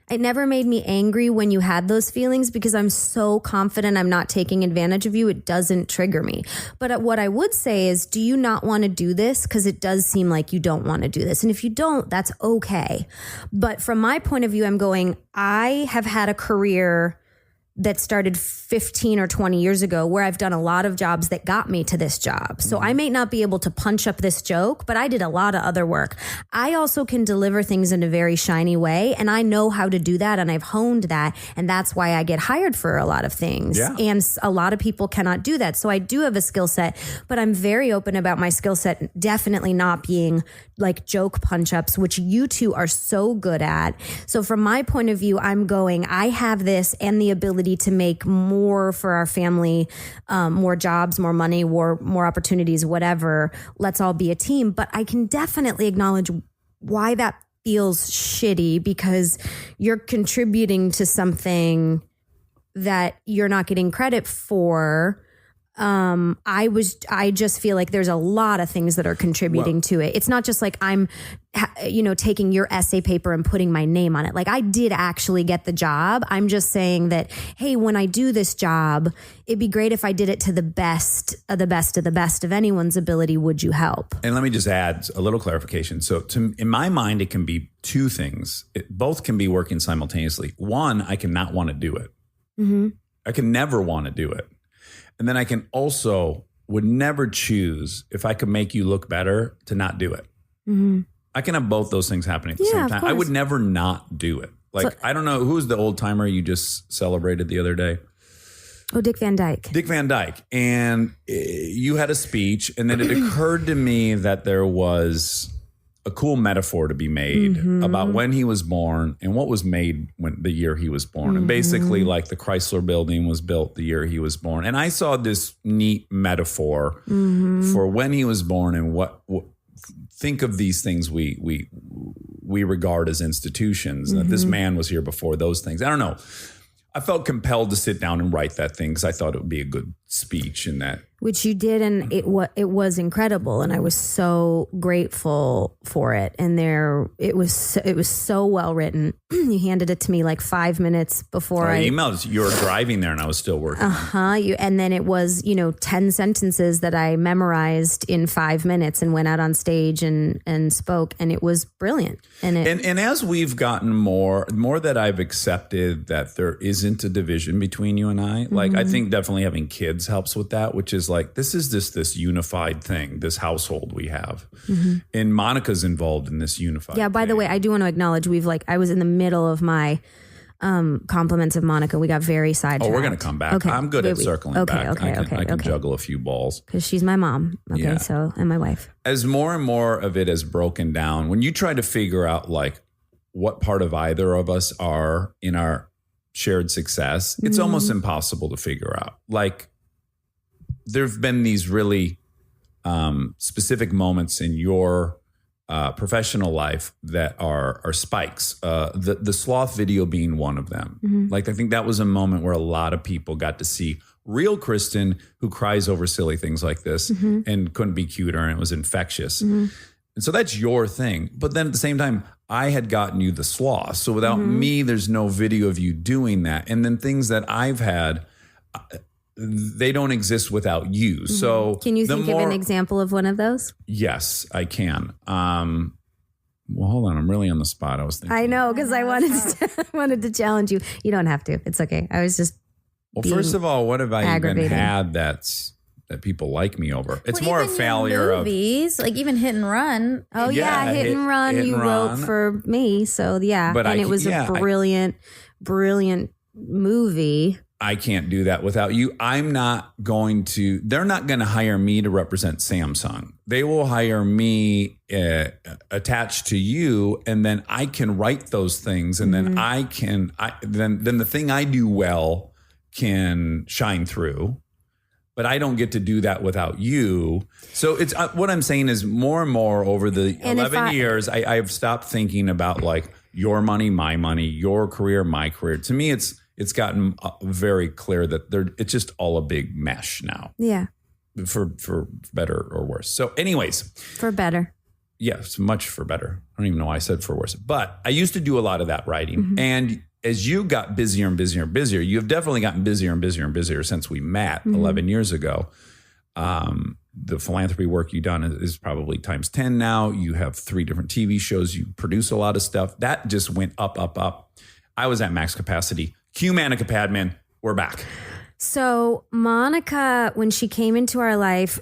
it never made me angry when you had those feelings, because I'm so confident I'm not taking advantage of you. It doesn't trigger me. But what I would say is, do you not want to do this? Because it does seem like you don't want to do this. And if you don't, that's okay. But from my point of view, I'm going, I have had a career that started 15 or 20 years ago where I've done a lot of jobs that got me to this job. So I may not be able to punch up this joke, but I did a lot of other work. I also can deliver things in a very shiny way, and I know how to do that, and I've honed that, and that's why I get hired for a lot of things. Yeah. And a lot of people cannot do that. So I do have a skill set, but I'm very open about my skill set definitely not being like joke punch ups, which you two are so good at. So from my point of view, I'm going, I have this and the ability to make more for our family, more jobs, more money, more opportunities, whatever. Let's all be a team. But I can definitely acknowledge why that feels shitty, because you're contributing to something that you're not getting credit for. I just feel like there's a lot of things that are contributing to it. It's not just like I'm, taking your essay paper and putting my name on it. Like, I did actually get the job. I'm just saying that, hey, when I do this job, it'd be great if I did it to the best of the best of the best of anyone's ability. Would you help? And let me just add a little clarification. So in my mind, it can be two things. Both can be working simultaneously. One, I can not want to do it. I can never want to do it. And then I can also would never choose, if I could make you look better, to not do it. I can have both those things happening at the same time. I would never not do it. Like, so, I don't know, who's the old timer you just celebrated the other day? Oh, Dick Van Dyke. Dick Van Dyke. And you had a speech, and then it occurred to me that there was a cool metaphor to be made about when he was born and what was made when the year he was born. And basically, like, the Chrysler building was built the year he was born. And I saw this neat metaphor for when he was born and what think of these things we regard as institutions. That this man was here before those things. I don't know. I felt compelled to sit down and write that thing because I thought it would be a good speech in that. Which you did, and it was incredible, and I was so grateful for it. And it was so well written. You handed it to me like 5 minutes before I emailed. You were driving there, and I was still working. And then it was 10 sentences that I memorized in 5 minutes and went out on stage and spoke, and it was brilliant. And as we've gotten more that I've accepted that there isn't a division between you and I. Like, I think definitely having kids helps with that, which is like, this is this unified thing, this household we have. And Monica's involved in this unified by thing. the way, I do want to acknowledge I was in the middle of my compliments of Monica. We got very sidetracked. Oh, we're going to come back. Okay. I'm good at circling back. I can juggle a few balls. Because she's my mom. Okay, so, and my wife. As more and more of it has broken down, when you try to figure out like what part of either of us are in our shared success, it's almost impossible to figure out. Like, there've been these really specific moments in your professional life that are spikes. The sloth video being one of them. Like, I think that was a moment where a lot of people got to see real Kristen who cries over silly things like this and couldn't be cuter, and it was infectious. And so that's your thing. But then at the same time, I had gotten you the sloth. So without me, there's no video of you doing that. And then things that I've had, they don't exist without you. So Can you think of an example of one of those? Yes, I can. Well, hold on. I'm really on the spot. I was thinking. I know, because I wanted to challenge you. You don't have to. It's okay. I was just first of all, what have I even aggravating. had that people like me over? It's more a even your movies, like even Hit and Run. Oh yeah, Hit and Run. Hit You and wrote Run. for me, so yeah. But and it was a brilliant movie. I can't do that without you. They're not going to hire me to represent Samsung. They will hire me attached to you, and then I can write those things, and then then the thing I do well can shine through. But I don't get to do that without you. So it's what I'm saying is more and more over the 11 years, I've stopped thinking about like your money, my money, your career, my career. To me, it's gotten very clear that it's just all a big mesh now. Yeah. For better or worse. So anyways. For better. Yes, much for better. I don't even know why I said for worse. But I used to do a lot of that writing. And as you got busier and busier and busier, you have definitely gotten busier and busier and busier since we met 11 years ago. The philanthropy work you've done is probably times 10 now. You have 3 different TV shows. You produce a lot of stuff. That just went up, up, up. I was at max capacity. Cue Monica Padman. We're back. So Monica, when she came into our life,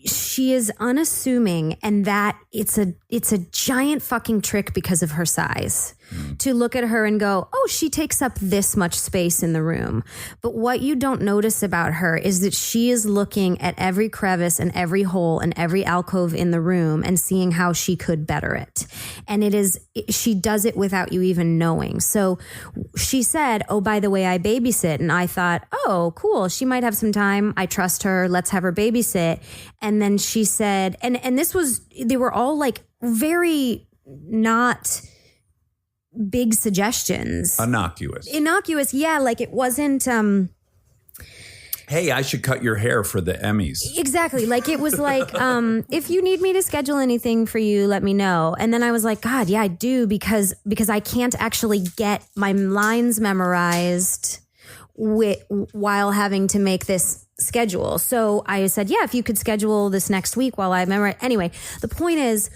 she is unassuming, and that it's a giant fucking trick because of her size. To look at her and go, oh, she takes up this much space in the room. But what you don't notice about her is that she is looking at every crevice and every hole and every alcove in the room and seeing how she could better it. And she does it without you even knowing. So she said, oh, by the way, I babysit. And I thought, oh, cool. She might have some time. I trust her. Let's have her babysit. And then she said, and they were all like very not big suggestions. Innocuous, yeah. Like it wasn't hey, I should cut your hair for the Emmys. Exactly. Like it was like, if you need me to schedule anything for you, let me know. And then I was like, God, yeah, I do, because I can't actually get my lines memorized while having to make this schedule. So I said, yeah, if you could schedule this next week while I memorize. Anyway, the point is,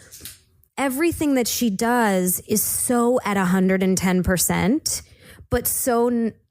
everything that she does is so at 110%, but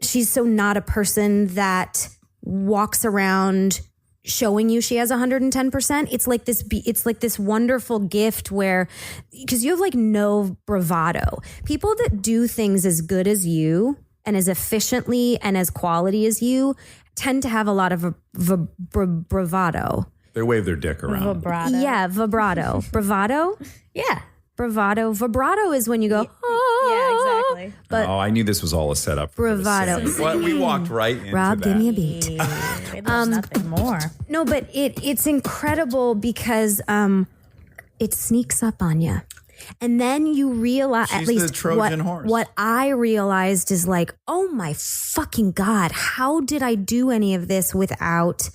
she's so not a person that walks around showing you she has 110%. It's like this wonderful gift where, because you have like no bravado. People that do things as good as you and as efficiently and as quality as you tend to have a lot of bravado. They wave their dick around. Vibrato. Yeah, vibrato. Bravado? Yeah. Bravado. Vibrato is when you go, oh. Yeah, exactly. But I knew this was all a setup. Bravado. Well, we walked right into Rob, that. give me a beat. Maybe there's nothing more. No, but it's incredible because it sneaks up on you. And then you realize, She's at least the Trojan horse. What I realized is like, oh my fucking God, how did I do any of this without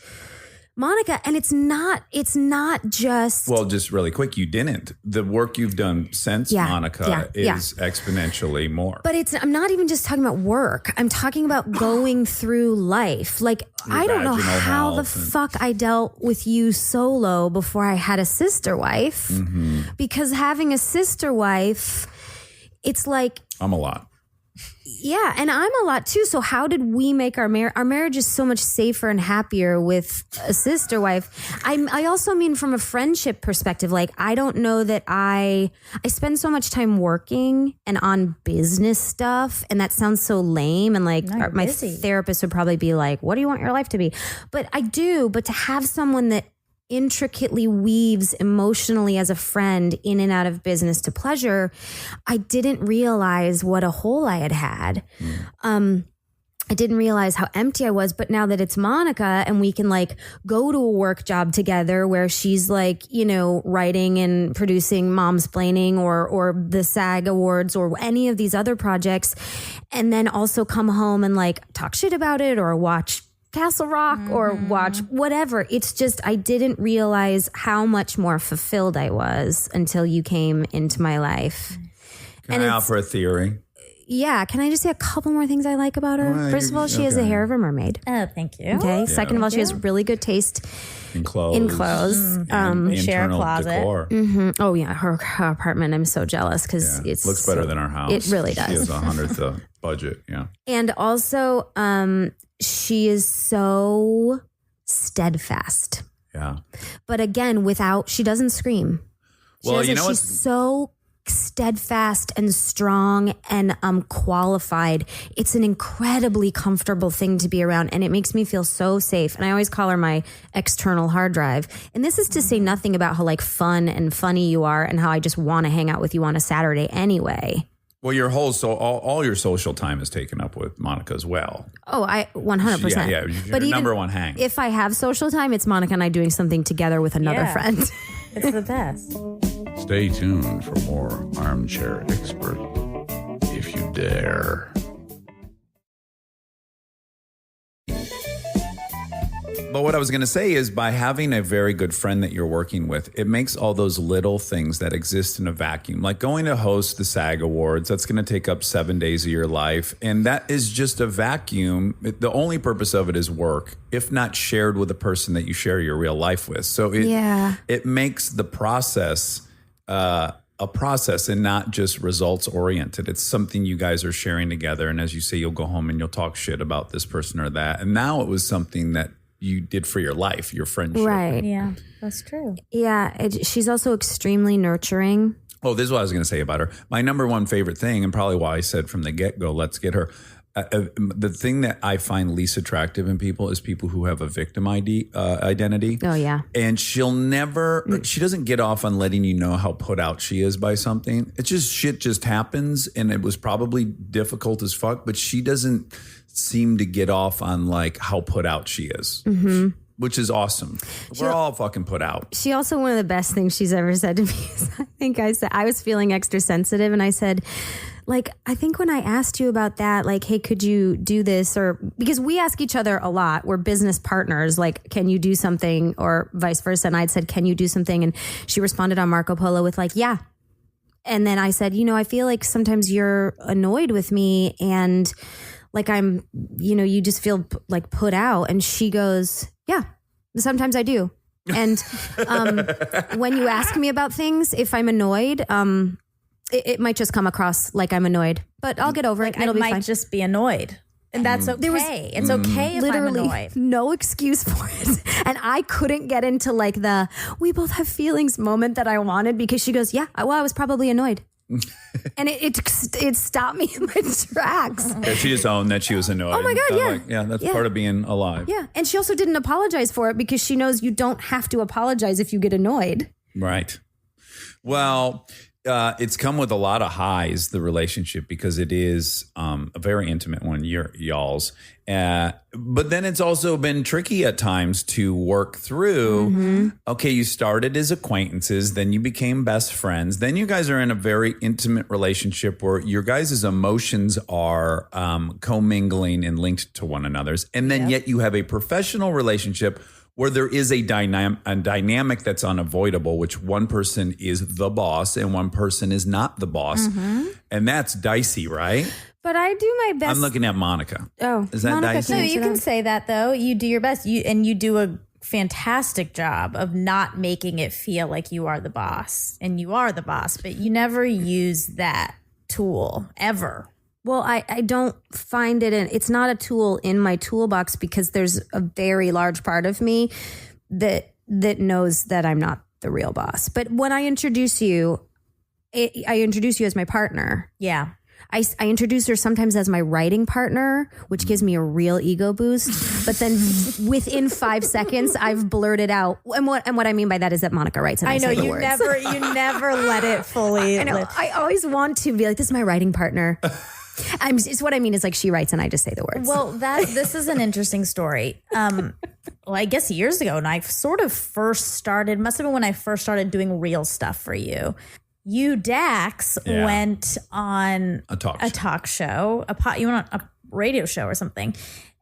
Monica? And it's not just. Well, just really quick, you didn't. The work you've done since Monica is exponentially more. But I'm not even just talking about work. I'm talking about going through life. Like, I don't know how the fuck I dealt with you solo before I had a sister wife. Mm-hmm. Because having a sister wife, it's like. I'm a lot. Yeah, and I'm a lot too. So how did we make our marriage? Our marriage is so much safer and happier with a sister wife. I also mean from a friendship perspective. Like, I don't know that I spend so much time working and on business stuff, and that sounds so lame. And like my therapist would probably be like, "What do you want your life to be?" But I do. But to have someone that intricately weaves emotionally as a friend in and out of business to pleasure, I didn't realize what a hole I had. I didn't realize how empty I was. But now that it's Monica and we can like go to a work job together where she's like, you know, writing and producing Momsplaining or the SAG Awards or any of these other projects, and then also come home and like talk shit about it or watch Castle Rock or watch whatever. It's just, I didn't realize how much more fulfilled I was until you came into my life. Can I offer a theory? Yeah, can I just say a couple more things I like about her? Well, First of all, she has the hair of a mermaid. Oh, thank you. Okay. Second of all, she has really good taste In clothes. in clothes. And share a internal closet. decor. Oh yeah, her apartment. I'm so jealous because Yeah. it Looks better than our house. It really She does. has 100th the budget. Yeah. And also, she is so steadfast. Yeah. But again, she doesn't scream. Well, you know she's what's- so steadfast and strong and qualified. It's an incredibly comfortable thing to be around, and it makes me feel so safe. And I always call her my external hard drive. And this is to say nothing about how like fun and funny you are and how I just want to hang out with you on a Saturday anyway. Well, all your social time is taken up with Monica as well. Oh, I 100%. Yeah, your number one hang. If I have social time, it's Monica and I doing something together with another Yeah. friend. It's the best. Stay tuned for more Armchair Expert, if you dare. But what I was going to say is by having a very good friend that you're working with, it makes all those little things that exist in a vacuum, like going to host the SAG Awards. That's going to take up 7 days of your life. And that is just a vacuum. The only purpose of it is work, if not shared with the person that you share your real life with. So it makes the process a process and not just results oriented. It's something you guys are sharing together. And as you say, you'll go home and you'll talk shit about this person or that. And now it was something that you did for your life, your friendship. Right. Yeah, that's true. Yeah. She's also extremely nurturing. Oh, this is what I was going to say about her. My number one favorite thing, and probably why I said from the get-go, let's get her. The thing that I find least attractive in people is people who have a victim identity. Oh, yeah. And she doesn't get off on letting you know how put out she is by something. It's just shit just happens, and it was probably difficult as fuck, but she doesn't seem to get off on like how put out she is. Mm-hmm. Which is awesome. We're all fucking put out. She also, one of the best things she's ever said to me is, I was feeling extra sensitive and I said, like, I think when I asked you about that, like, hey, could you do this? Or because we ask each other a lot, we're business partners, like, can you do something or vice versa? And I'd said, can you do something? And she responded on Marco Polo with like, yeah. And then I said, I feel like sometimes you're annoyed with me and like I'm, you just feel like put out. And she goes, yeah, sometimes I do. And when you ask me about things, if I'm annoyed, it might just come across like I'm annoyed, but I'll get over it. And it'll be fine. I might just be annoyed. And that's okay. It's okay if Literally I'm annoyed. no excuse for it. And I couldn't get into like we both have feelings moment that I wanted because she goes, yeah, I was probably annoyed. And it stopped me in my tracks. Yeah, she just owned that she was annoyed. Oh my God, yeah. That's part of being alive. Yeah. And she also didn't apologize for it because she knows you don't have to apologize if you get annoyed. Right. Well, it's come with a lot of highs, the relationship, because it is a very intimate one, y'all's. But then it's also been tricky at times to work through. Mm-hmm. Okay, you started as acquaintances, then you became best friends. Then you guys are in a very intimate relationship where your guys' emotions are commingling and linked to one another's. And then yet you have a professional relationship where there is a dynamic that's unavoidable, which one person is the boss and one person is not the boss. Mm-hmm. And that's dicey, right? But I do my best. I'm looking at Monica. Oh, is that Monica dicey? No, you can say that though. You do your best. You do a fantastic job of not making it feel like you are the boss. And you are the boss, but you never use that tool ever. Well, I don't find it's not a tool in my toolbox because there's a very large part of me that knows that I'm not the real boss. But when I introduce you, I introduce you as my partner. Yeah. I introduce her sometimes as my writing partner, which gives me a real ego boost. But then within 5 seconds, I've blurted out. And what I mean by that is that Monica writes and I say the words. You never let it fully. I know. I always want to be like, this is my writing partner. It's what I mean is like she writes and I just say the words. Well, this is an interesting story. Well, I guess years ago, and I sort of must have been when I first started doing real stuff for you. You, Dax, went on a talk show. You went on a radio show or something,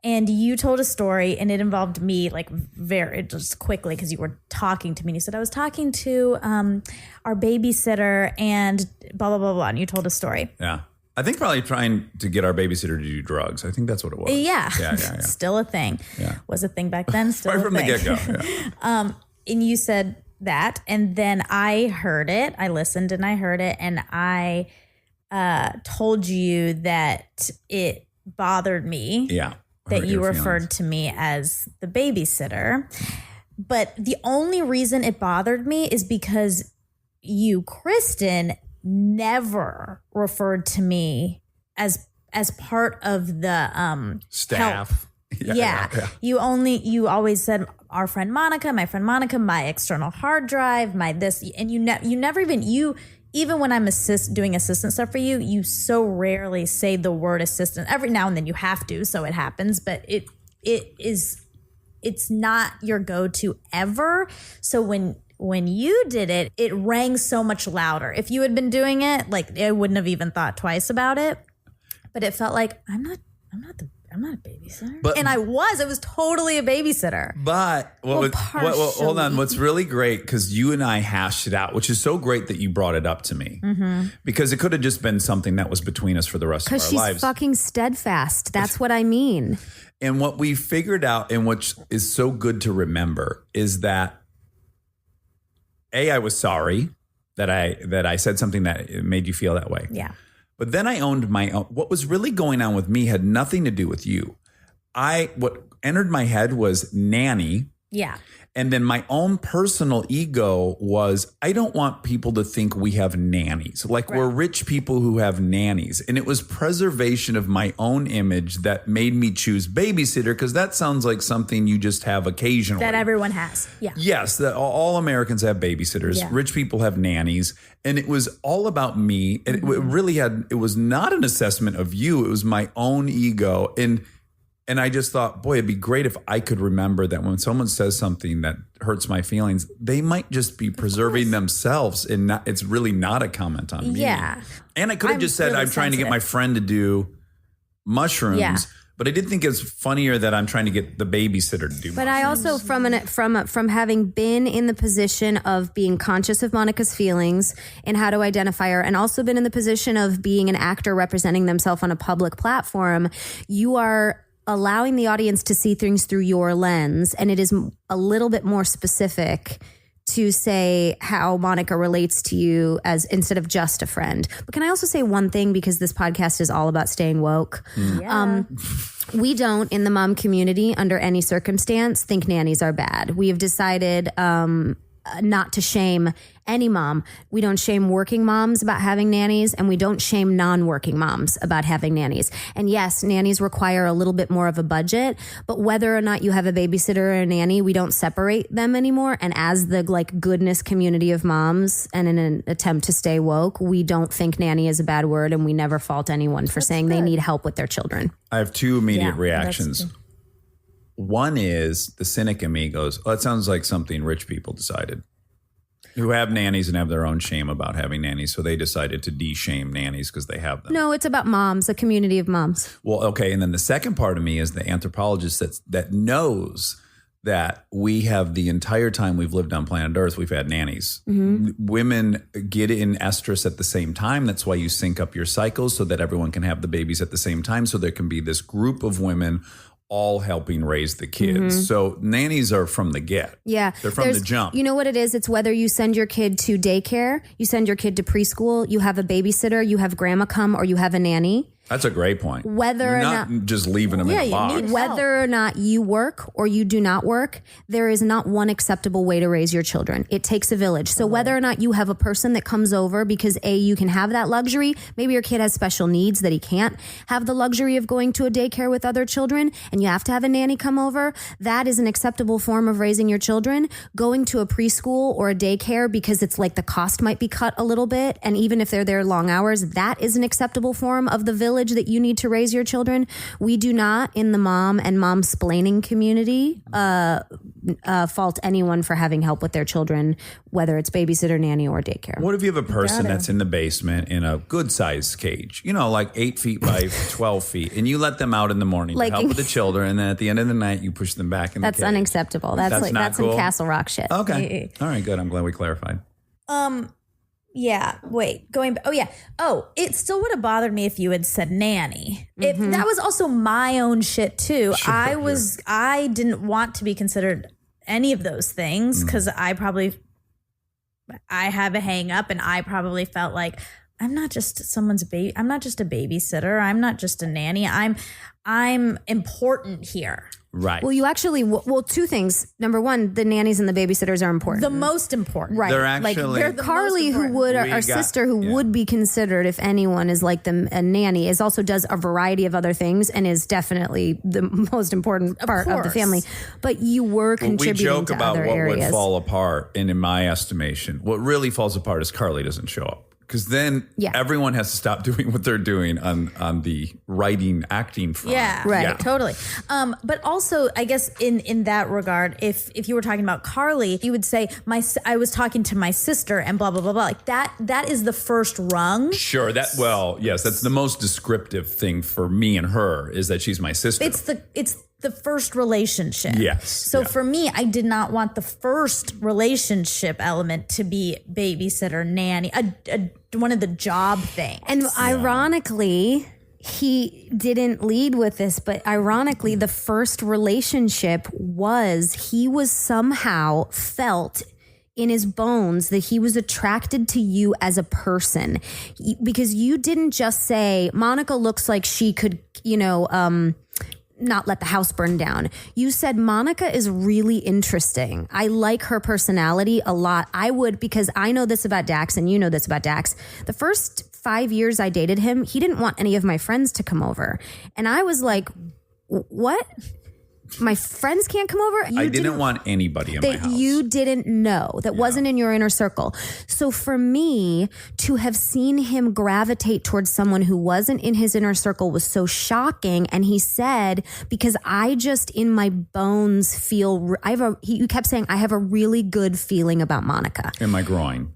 and you told a story, and it involved me, like very just quickly because you were talking to me. And you said I was talking to our babysitter and blah blah blah blah, and you told a story. Yeah. I think probably trying to get our babysitter to do drugs. I think that's what it was. Yeah. Yeah. Still a thing. Yeah. Was a thing back then. Still Right a from thing. the get-go. Yeah. And you said that, and then I heard it. I listened and I heard it, and I told you that it bothered me. Yeah. That Hurt you your referred feelings. to me as the babysitter. But the only reason it bothered me is because you, Kristen, never referred to me as part of the Staff. help. Yeah. You always said our friend Monica, my friend Monica, my external hard drive, my this, and you never even when I'm doing assistant stuff for you, you so rarely say the word assistant. Every now and then you have to, so it happens, but it's not your go-to ever. So when you did it, it rang so much louder. If you had been doing it, like I wouldn't have even thought twice about it. But it felt like I'm not a babysitter. But- and it was totally a babysitter. But hold on. What's really great, because you and I hashed it out, which is so great that you brought it up to me, because it could have just been something that was between us for the rest of our Because she's lives. fucking steadfast. That's what I mean. And what we figured out, and which is so good to remember, is that I was sorry that I said something that made you feel that way. Yeah. But then I owned my own. What was really going on with me had nothing to do with you. What entered my head was nanny. Yeah. And then my own personal ego was, I don't want people to think we have nannies. Like we're rich people who have nannies. And it was preservation of my own image that made me choose babysitter, because that sounds like something you just have occasionally. That everyone has. Yeah. Yes, that all Americans have babysitters. Yeah. Rich people have nannies. And it was all about me. And it really it was not an assessment of you. It was my own ego. And I just thought, boy, it'd be great if I could remember that when someone says something that hurts my feelings, they might just be preserving themselves, and it's really not a comment on me. Yeah. And I could have I'm just said, really I'm trying to get sensitive. my friend to do mushrooms. Yeah. But I did think it's funnier that I'm trying to get the babysitter to do But mushrooms. I also, from having been in the position of being conscious of Monica's feelings and how to identify her, and also been in the position of being an actor representing themselves on a public platform, you are allowing the audience to see things through your lens, and it is a little bit more specific to say how Monica relates to you as instead of just a friend. But can I also say one thing, because this podcast is all about staying woke? Yeah. We don't, in the mom community, under any circumstance, think nannies are bad. We have decided not to shame any mom. We don't shame working moms about having nannies, and we don't shame non-working moms about having nannies. And yes, nannies require a little bit more of a budget, but whether or not you have a babysitter or a nanny, we don't separate them anymore. And as the goodness community of moms, and in an attempt to stay woke, we don't think nanny is a bad word, and we never fault anyone for saying they need help with their children. I have two immediate Yeah, reactions. that's One is the cynic in me goes, oh, that sounds like something rich people decided, who have nannies and have their own shame about having nannies. So they decided to de-shame nannies because they have them. No, it's about moms, a community of moms. Well, okay. And then the second part of me is the anthropologist that knows that we have the entire time we've lived on planet Earth, we've had nannies. Women get in estrus at the same time. That's why you sync up your cycles so that everyone can have the babies at the same time. So there can be this group of women all helping raise the kids. So nannies are from the get. Yeah. They're from the jump. You know what it is? It's whether you send your kid to daycare, you send your kid to preschool, you have a babysitter, you have grandma come, or you have a nanny. That's a great point. Whether You're or not not- just leaving them in a you box. need- Whether or not you work or you do not work, there is not one acceptable way to raise your children. It takes a village. So whether or not you have a person that comes over because you can have that luxury, maybe your kid has special needs that he can't have the luxury of going to a daycare with other children, and you have to have a nanny come over, that is an acceptable form of raising your children. Going to a preschool or a daycare because it's like the cost might be cut a little bit, and even if they're there long hours, that is an acceptable form of the village that you need to raise your children. We do not, in the mom and mom-splaining community, fault anyone for having help with their children, whether it's babysitter, nanny, or daycare. What if you have a person that's in the basement in a good sized cage, like 8 feet by 12 feet, and you let them out in the morning Like to help with the children, and then at the end of the night, you push them back in That's the cage? unacceptable. That's not some cool? Castle Rock shit. Okay. All right, good. I'm glad we clarified. Yeah. Wait. Oh yeah. Oh, it still would have bothered me if you had said nanny. If that was also my own shit too. I didn't want to be considered any of those things because I have a hang up, and I probably felt like I'm not just someone's baby. I'm not just a babysitter. I'm not just a nanny. I'm important here. Right. Well, you actually, two things. Number one, the nannies and the babysitters are important. The most important. Right. They're actually they're the Carly, most who important. would, our sister, who would be considered, if anyone, is like a nanny, is also does a variety of other things and is definitely the most important part of the family. But you were contributing we joke to about other what areas. would fall apart, and in my estimation, what really falls apart is Carly doesn't show up. Because then everyone has to stop doing what they're doing on the writing, acting front. Yeah, right, totally. But also, I guess in that regard, if you were talking about Carly, you would say I was talking to my sister and blah blah blah blah. Like that is the first rung. Sure. Yes, that's the most descriptive thing for me and her is that she's my sister. It's the first relationship. Yes. So for me, I did not want the first relationship element to be babysitter, nanny, one of the job things. And ironically, he didn't lead with this, but ironically, the first relationship he was somehow felt in his bones that he was attracted to you as a person, because you didn't just say, Monica looks like she could, not let the house burn down. You said, Monica is really interesting. I like her personality a lot. I would, because I know this about Dax and you know this about Dax. The first 5 years I dated him, he didn't want any of my friends to come over. And I was like, what? My friends can't come over? I didn't want anybody in my house. You didn't know. That wasn't in your inner circle. So for me to have seen him gravitate towards someone who wasn't in his inner circle was so shocking. And he said, because I just in my bones feel, he kept saying, I have a really good feeling about Monica. In my groin.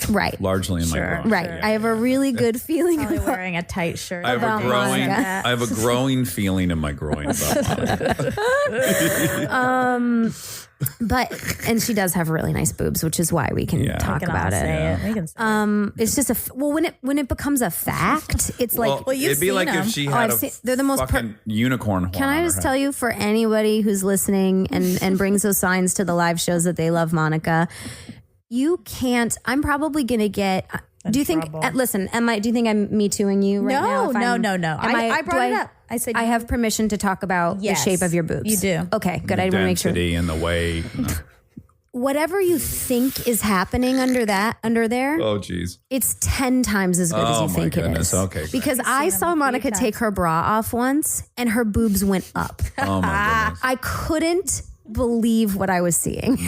Right. Largely in my groin. Right. Yeah. I have a really good feeling Probably about wearing a tight shirt. I Monica. have a growing feeling in my groin about Monica. and she does have really nice boobs, which is why we can talk about it. We can say it. It's just when it becomes a fact, it's like, well, you've it'd be seen like them. if she I've had seen- they're the most fucking unicorn horn. Can I just tell you, for anybody who's listening and brings those signs to the live shows that they love Monica, you can't. I'm probably going to get. Do you think? Listen, do you think I'm me tooing you right now? No. I brought it up. I said I have permission to talk about the shape of your boobs. You do. Okay, good. I want to make sure. Density and the way. Whatever you think is happening under there, Oh, geez. it's 10 times as good as you my think goodness. it is. Okay. Because I saw Monica take her bra off once and her boobs went up. Oh, my goodness. I couldn't believe what I was seeing.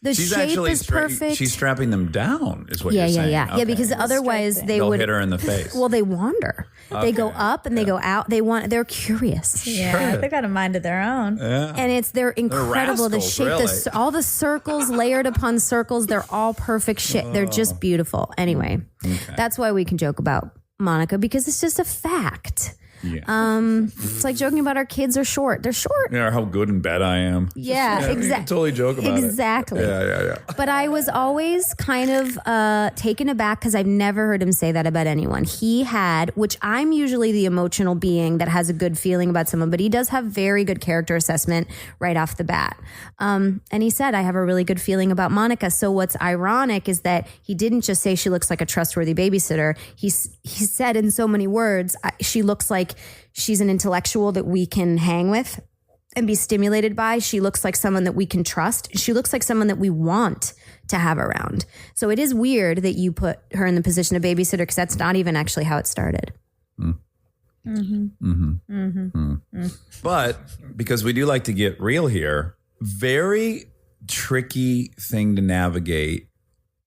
The She's shape actually is perfect. She's strapping them down, is what you're saying. Yeah, Okay. because otherwise They'll hit her in the face. Well, they wander. They go up and they go out. They're curious. Yeah, they got a mind of their own. And they're incredible. The rascals, shape, really. all the circles layered upon circles, they're all perfect shit. They're just beautiful. Anyway, that's why we can joke about Monica, because it's just a fact. Yeah. It's like joking about our kids are short. They're short. Yeah, how good in bed I am. Yeah, We can exactly. totally joke about it. Exactly. Yeah. But I was always kind of taken aback because I've never heard him say that about anyone. He had, which I'm usually the emotional being that has a good feeling about someone, but he does have very good character assessment right off the bat. And he said, I have a really good feeling about Monica. So what's ironic is that he didn't just say she looks like a trustworthy babysitter. He said in so many words, she looks like she's an intellectual that we can hang with and be stimulated by. She looks like someone that we can trust. She looks like someone that we want to have around. So it is weird that you put her in the position of babysitter, because that's not even actually how it started. But because we do like to get real here, very tricky thing to navigate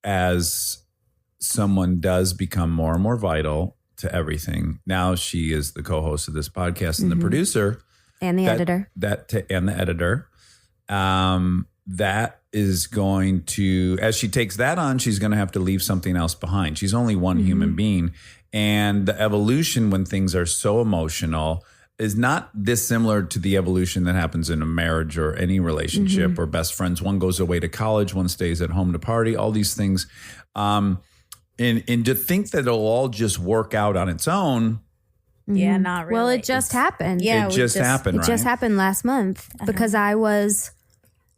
as someone does become more and more vital to everything. Now she is the co-host of this podcast and the producer. And the editor. And the editor. That is going to, as she takes that on, she's going to have to leave something else behind. She's only one human being. And the evolution when things are so emotional, is not dissimilar to the evolution that happens in a marriage or any relationship or best friends. One goes away to college, one stays at home to party, all these things. And to think that it'll all just work out on its own. Yeah, not really. Well, it just happened. Yeah, It just happened, It right? just happened last month because I was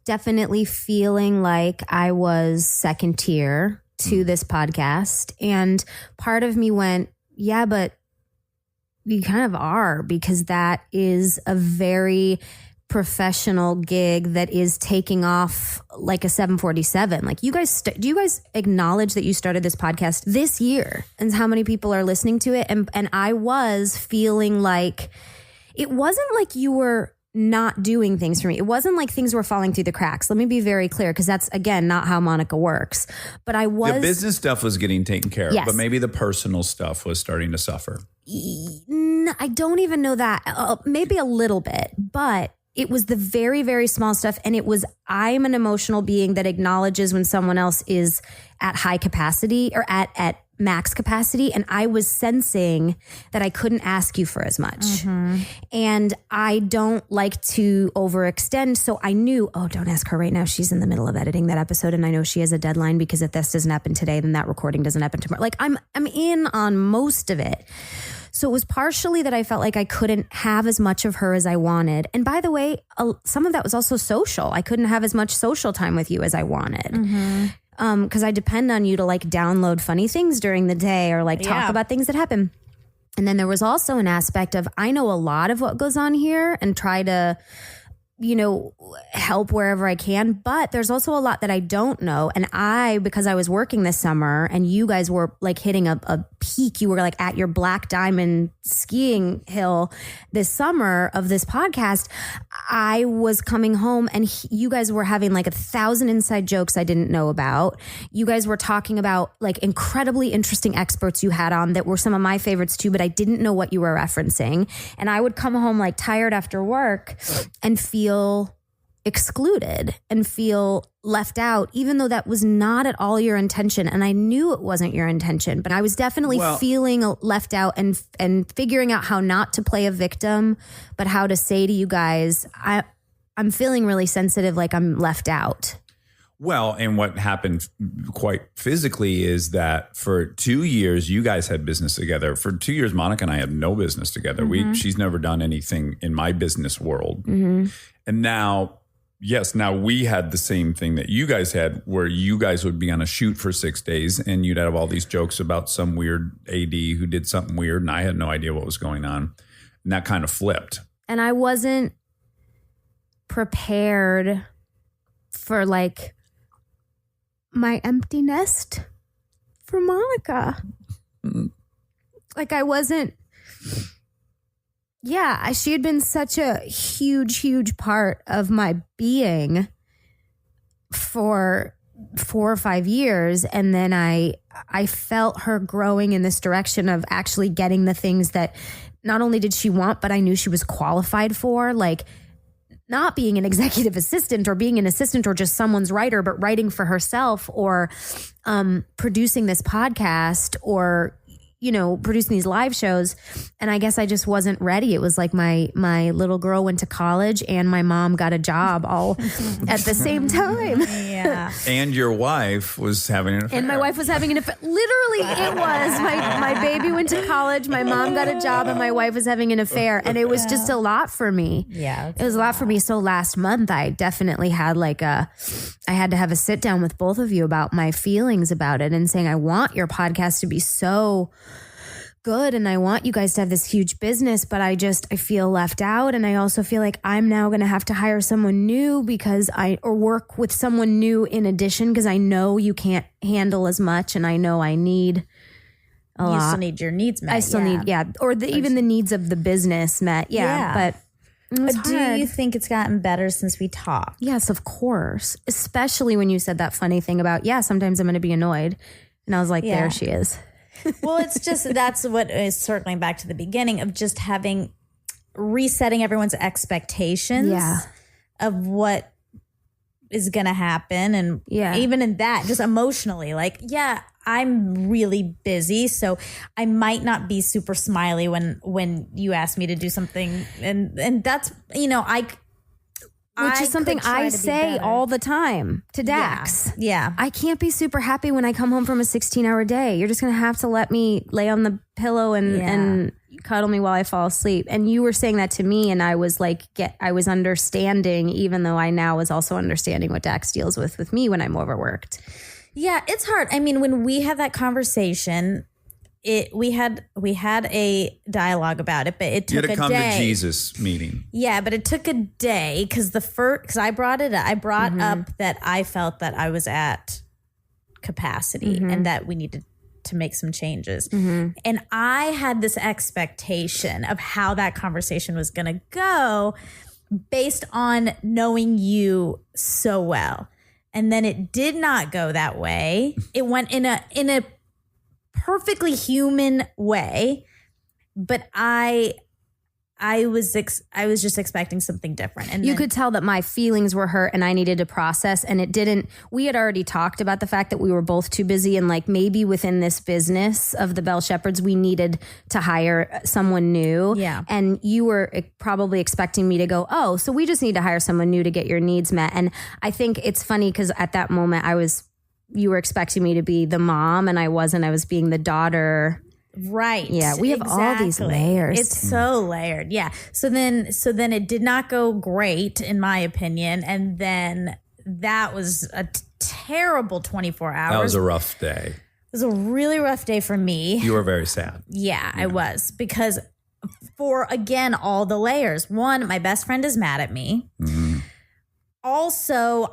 definitely feeling like I was second tier to this podcast. And part of me went, yeah, but you kind of are, because that is a very professional gig that is taking off like a 747. Like you guys, do you guys acknowledge that you started this podcast this year and how many people are listening to it? And I was feeling like it wasn't like you were not doing things for me. It wasn't like things were falling through the cracks. Let me be very clear, because that's, again, not how Monica works. But I was... The business stuff was getting taken care of, Yes. but maybe the personal stuff was starting to suffer. I don't even know that. Maybe a little bit, but it was the very, very small stuff. And it was, I'm an emotional being that acknowledges when someone else is at high capacity or at max capacity. And I was sensing that I couldn't ask you for as much. And I don't like to overextend. So I knew, oh, don't ask her right now. She's in the middle of editing that episode. And I know she has a deadline, because if this doesn't happen today, then that recording doesn't happen tomorrow. Like I'm in on most of it. So it was partially that I felt like I couldn't have as much of her as I wanted. And by the way, some of that was also social. I couldn't have as much social time with you as I wanted. Because I depend on you to like download funny things during the day or like talk about things that happen. And then there was also an aspect of, I know a lot of what goes on here and try to, you know, help wherever I can. But there's also a lot that I don't know. And because I was working this summer and you guys were like hitting a peak, you were like at your Black Diamond skiing hill this summer of this podcast, I was coming home and you guys were having like 1,000 inside jokes I didn't know about. You guys were talking about like incredibly interesting experts you had on that were some of my favorites too, but I didn't know what you were referencing. And I would come home like tired after work and feel excluded and feel left out, even though that was not at all your intention. And I knew it wasn't your intention, but I was definitely feeling left out and figuring out how not to play a victim, but how to say to you guys, I'm feeling really sensitive, like I'm left out. Well, and what happened quite physically is that for 2 years, you guys had business together. For 2 years, Monica and I had no business together. She's never done anything in my business world. And now, yes, now we had the same thing that you guys had, where you guys would be on a shoot for 6 days and you'd have all these jokes about some weird AD who did something weird. And I had no idea what was going on. And that kind of flipped. And I wasn't prepared for like my empty nest for Monica. Like I wasn't, she had been such a huge part of my being for 4 or 5 years. And then I felt her growing in this direction of actually getting the things that not only did she want, but I knew she was qualified for, like not being an executive assistant or being an assistant or just someone's writer, but writing for herself or producing this podcast or, you know, producing these live shows. And I guess I just wasn't ready. It was like my little girl went to college and my mom got a job all at the same time. Yeah. And your wife was having an affair. And my wife was having an affair. Literally, it was. My baby went to college, my mom got a job, and my wife was having an affair. And it was just a lot for me. Yeah. It was a lot for me. So last month, I definitely had I had to have a sit down with both of you about my feelings about it and saying, I want your podcast to be so good and I want you guys to have this huge business, but I feel left out. And I also feel like I'm now going to have to hire someone new or work with someone new in addition, because I know you can't handle as much and I know I need a lot. You still need your needs met. I still need, or even the needs of the business met. Yeah. But it was Do hard. you think it's gotten better since we talked? Yes, of course. Especially when you said that funny thing about, sometimes I'm going to be annoyed. And I was like, there she is. Well, it's just, that's what is circling back to the beginning of just resetting everyone's expectations of what is going to happen. And even in that, just emotionally, like, I'm really busy, so I might not be super smiley when you ask me to do something, and that's Which is something I say all the time to Dax. Yeah. I can't be super happy when I come home from a 16-hour day. You're just going to have to let me lay on the pillow and cuddle me while I fall asleep. And you were saying that to me, and I was like, I was understanding, even though I now was also understanding what Dax deals with me when I'm overworked. Yeah, it's hard. I mean, when we had that conversation, we had a dialogue about it, but it took a day. You had to come to Jesus meeting. Yeah, but it took a day because I brought it up. I brought up that I felt that I was at capacity and that we needed to make some changes. And I had this expectation of how that conversation was going to go based on knowing you so well. And then it did not go that way. It went in a perfectly human way, but I was just expecting something different. And you could tell that my feelings were hurt and I needed to process, and it didn't. We had already talked about the fact that we were both too busy, and like maybe within this business of the Bell Shepards, we needed to hire someone new. Yeah. And you were probably expecting me to go, oh, so we just need to hire someone new to get your needs met. And I think it's funny because at that moment you were expecting me to be the mom, and I wasn't. I was being the daughter. Right. Yeah, we have all these layers. It's so layered. Yeah. So then it did not go great, in my opinion. And then that was a terrible 24 hours. That was a rough day. It was a really rough day for me. You were very sad. Yeah, I was. Because for, again, all the layers. One, my best friend is mad at me. Also,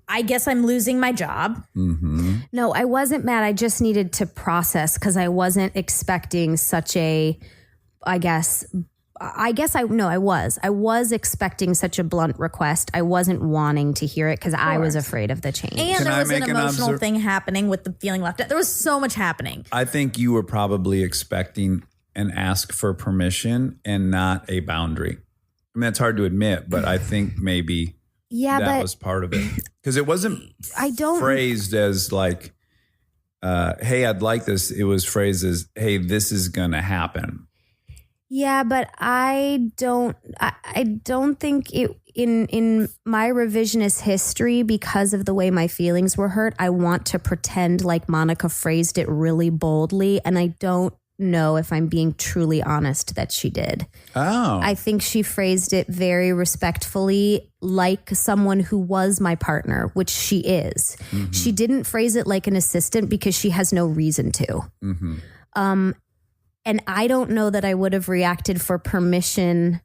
I guess I'm losing my job. No, I wasn't mad. I just needed to process because I wasn't expecting such a, I was expecting such a blunt request. I wasn't wanting to hear it because I was afraid of the change. And Can there I was an make an emotional thing happening with the feeling left out. There was so much happening. I think you were probably expecting an ask for permission and not a boundary. I mean, it's hard to admit, but I think maybe that was part of it. Because it wasn't phrased as like, hey, I'd like this. It was phrased as, hey, this is going to happen. Yeah, but I don't think it in my revisionist history, because of the way my feelings were hurt, I want to pretend like Monica phrased it really boldly, and I don't know if I'm being truly honest that she did. Oh. I think she phrased it very respectfully, like someone who was my partner, which she is. She didn't phrase it like an assistant because she has no reason to. And I don't know that I would have reacted for permission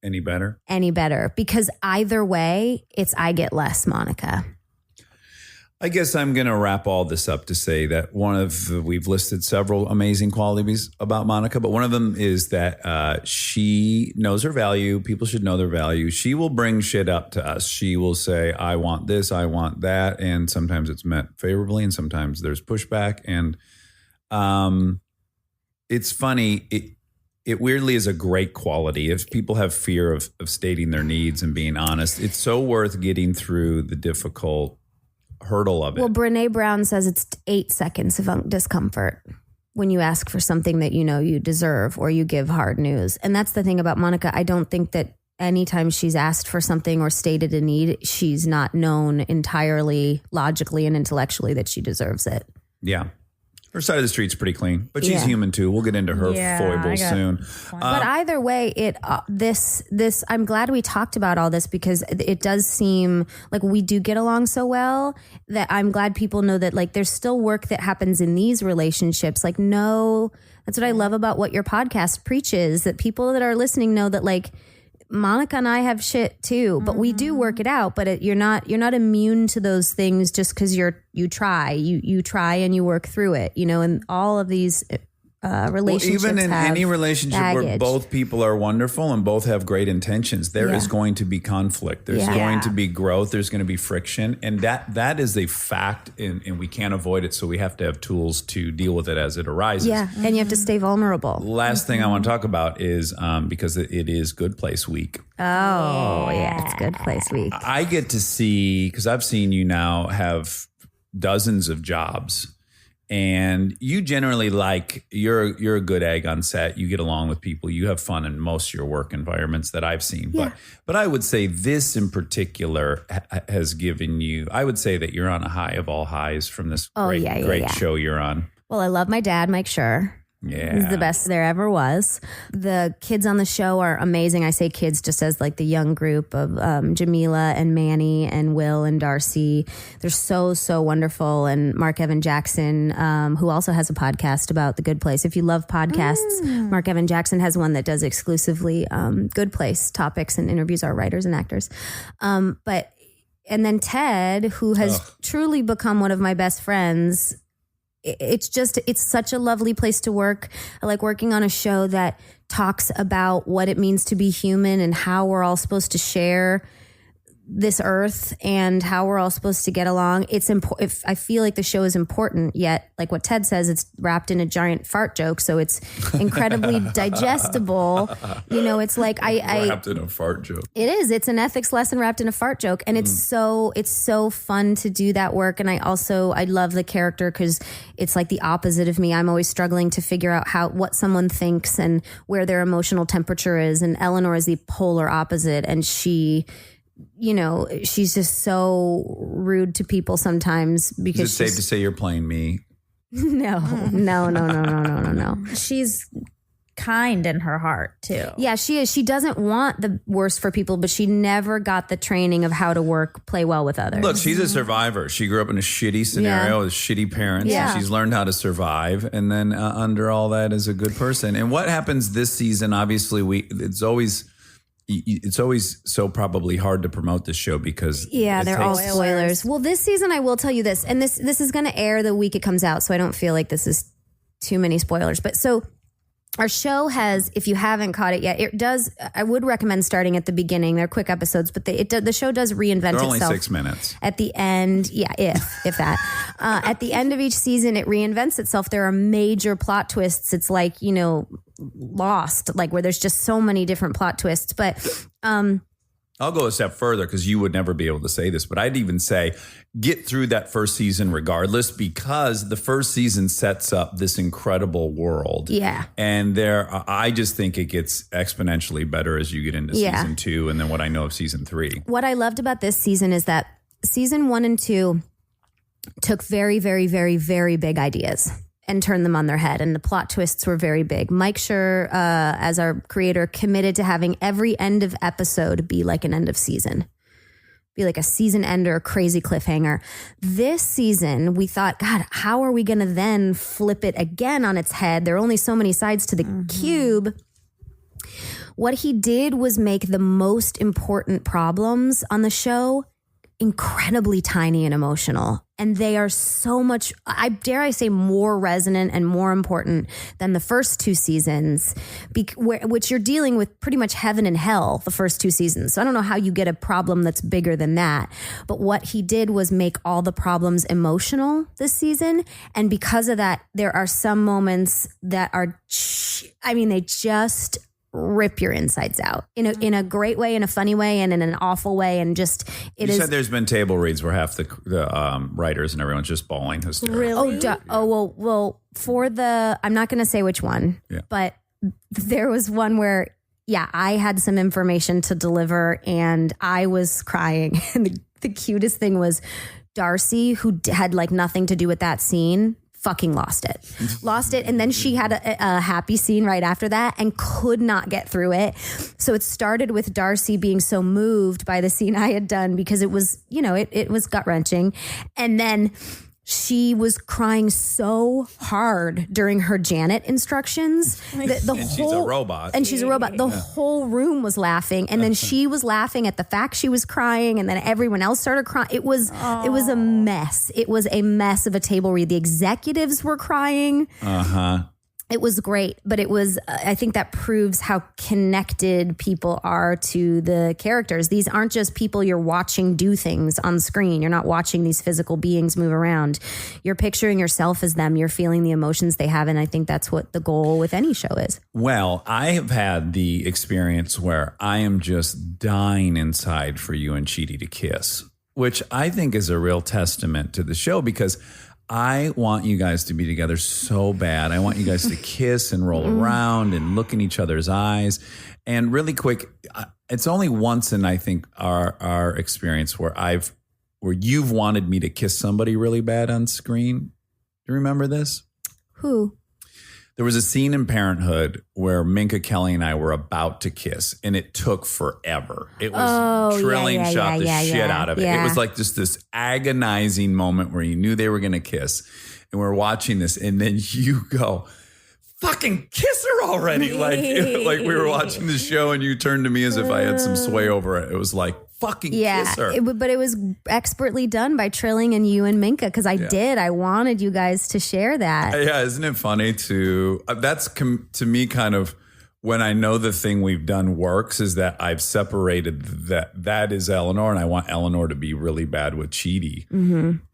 any better because either way, it's I get less, Monica. I guess I'm going to wrap all this up to say that we've listed several amazing qualities about Monica, but one of them is that she knows her value. People should know their value. She will bring shit up to us. She will say, I want this, I want that. And sometimes it's met favorably and sometimes there's pushback. And it's funny. It weirdly is a great quality. If people have fear of stating their needs and being honest, it's so worth getting through the difficult hurdle of it. Well, Brene Brown says it's 8 seconds of discomfort when you ask for something that you know you deserve or you give hard news. And that's the thing about Monica. I don't think that anytime she's asked for something or stated a need, she's not known entirely logically and intellectually that she deserves it. Yeah. Her side of the street's pretty clean, but she's human too. We'll get into her foibles soon. But either way, I'm glad we talked about all this because it does seem like we do get along so well that I'm glad people know that like there's still work that happens in these relationships. Like, no, that's what I love about what your podcast preaches, that people that are listening know that like Monica and I have shit too, but we do work it out. But you're not immune to those things just because you try and you work through it, you know. And all of these relationships, even in any relationship baggage. where both people are wonderful and both have great intentions, there is going to be conflict. There's going to be growth. There's going to be friction, and that is a fact, and we can't avoid it. So we have to have tools to deal with it as it arises. Yeah, and you have to stay vulnerable. Last thing I want to talk about is because it is Good Place Week. Oh, yeah, it's Good Place Week. I get to see, because I've seen you now have dozens of jobs. And you generally you're a good egg on set. You get along with people. You have fun in most of your work environments that I've seen. Yeah. But I would say this in particular has given you, I would say that you're on a high of all highs from this great show you're on. Well, I love my dad, Mike Schur. Yeah. He's the best there ever was. The kids on the show are amazing. I say kids just as like the young group of Jamila and Manny and Will and Darcy. They're so, so wonderful. And Mark Evan Jackson, who also has a podcast about The Good Place. If you love podcasts, Mark Evan Jackson has one that does exclusively Good Place topics and interviews our writers and actors. And then Ted, who has truly become one of my best friends. It's such a lovely place to work. I like working on a show that talks about what it means to be human and how we're all supposed to share this earth and how we're all supposed to get along. It's important. I feel like the show is important, yet like what Ted says, it's wrapped in a giant fart joke. So it's incredibly digestible. It's like wrapped in a fart joke. It is. It's an ethics lesson wrapped in a fart joke. And it's so fun to do that work. And I love the character because it's like the opposite of me. I'm always struggling to figure out what someone thinks and where their emotional temperature is. And Eleanor is the polar opposite. And she's just so rude to people sometimes because is it safe to say you're playing me? No. She's kind in her heart too. Yeah, she is. She doesn't want the worst for people, but she never got the training of how to play well with others. Look, she's a survivor. She grew up in a shitty scenario with shitty parents. Yeah. And she's learned how to survive. And then under all that is a good person. And what happens this season, obviously, it's always so probably hard to promote this show because they're all spoilers. Well, this season I will tell you this, and this is going to air the week it comes out, so I don't feel like this is too many spoilers. But so our show has, if you haven't caught it yet, it does. I would recommend starting at the beginning. They're quick episodes, but the show does reinvent itself. They're only 6 minutes At the end, if that. At the end of each season, it reinvents itself. There are major plot twists. It's like Lost, like where there's just so many different plot twists. But I'll go a step further because you would never be able to say this, but I'd even say get through that first season regardless because the first season sets up this incredible world. Yeah. And I just think it gets exponentially better as you get into season 2 and then what I know of season 3. What I loved about this season is that season 1 and 2 took very, very, very, very big ideas and turned them on their head. And the plot twists were very big. Mike Schur, as our creator, committed to having every end of episode be like an end of season. Be like a season ender, crazy cliffhanger. This season, we thought, God, how are we going to then flip it again on its head? There are only so many sides to the cube. What he did was make the most important problems on the show incredibly tiny and emotional. And they are so much, I say, more resonant and more important than the first 2 seasons, which you're dealing with pretty much heaven and hell the first 2 seasons. So I don't know how you get a problem that's bigger than that. But what he did was make all the problems emotional this season. And because of that, there are some moments that are, they just rip your insides out in a great way, in a funny way, and in an awful way, and just you said there's been table reads where half the writers and everyone's just bawling hysterically. Really? Well, for I'm not going to say which one, but there was one where I had some information to deliver and I was crying, and the cutest thing was Darcy, who had like nothing to do with that scene, fucking lost it. And then she had a happy scene right after that and could not get through it. So it started with Darcy being so moved by the scene I had done because it was, it was gut wrenching. And then she was crying so hard during her Janet instructions. She's a robot. And she's a robot. The whole room was laughing. And then she was laughing at the fact she was crying. And then everyone else started crying. It was a mess. It was a mess of a table read. The executives were crying. It was great, but it was, I think that proves how connected people are to the characters. These aren't just people you're watching do things on screen. You're not watching these physical beings move around. You're picturing yourself as them. You're feeling the emotions they have. And I think that's what the goal with any show is. Well, I have had the experience where I am just dying inside for you and Chidi to kiss, which I think is a real testament to the show because I want you guys to be together so bad. I want you guys to kiss and roll around and look in each other's eyes. And really quick, it's only once in, I think, our experience where you've wanted me to kiss somebody really bad on screen. Do you remember this? Who? There was a scene in Parenthood where Minka Kelly and I were about to kiss, and it took forever. It was Trilling shot the shit out of it. Yeah. It was like just this agonizing moment where you knew they were going to kiss, and we're watching this, and then you go, fucking kiss her already. Like we were watching the show, and you turned to me as if I had some sway over it. It was like, fucking kiss her. But it was expertly done by Trilling and you and Minka, because I wanted you guys to share that. Yeah, isn't it funny that's to me kind of when I know the thing we've done works is that I've separated that is Eleanor, and I want Eleanor to be really bad with Chidi.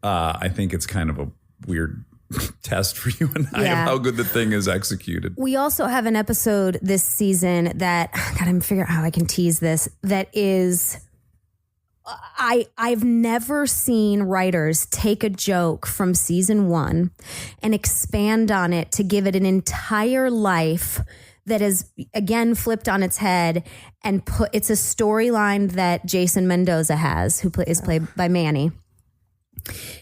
I think it's kind of a weird test for you and I of how good the thing is executed. We also have an episode this season that, God, I'm figuring out how I can tease this, that is... I've never seen writers take a joke from season 1 and expand on it to give it an entire life that is, again, flipped on its head and it's a storyline that Jason Mendoza has, who is played by Manny.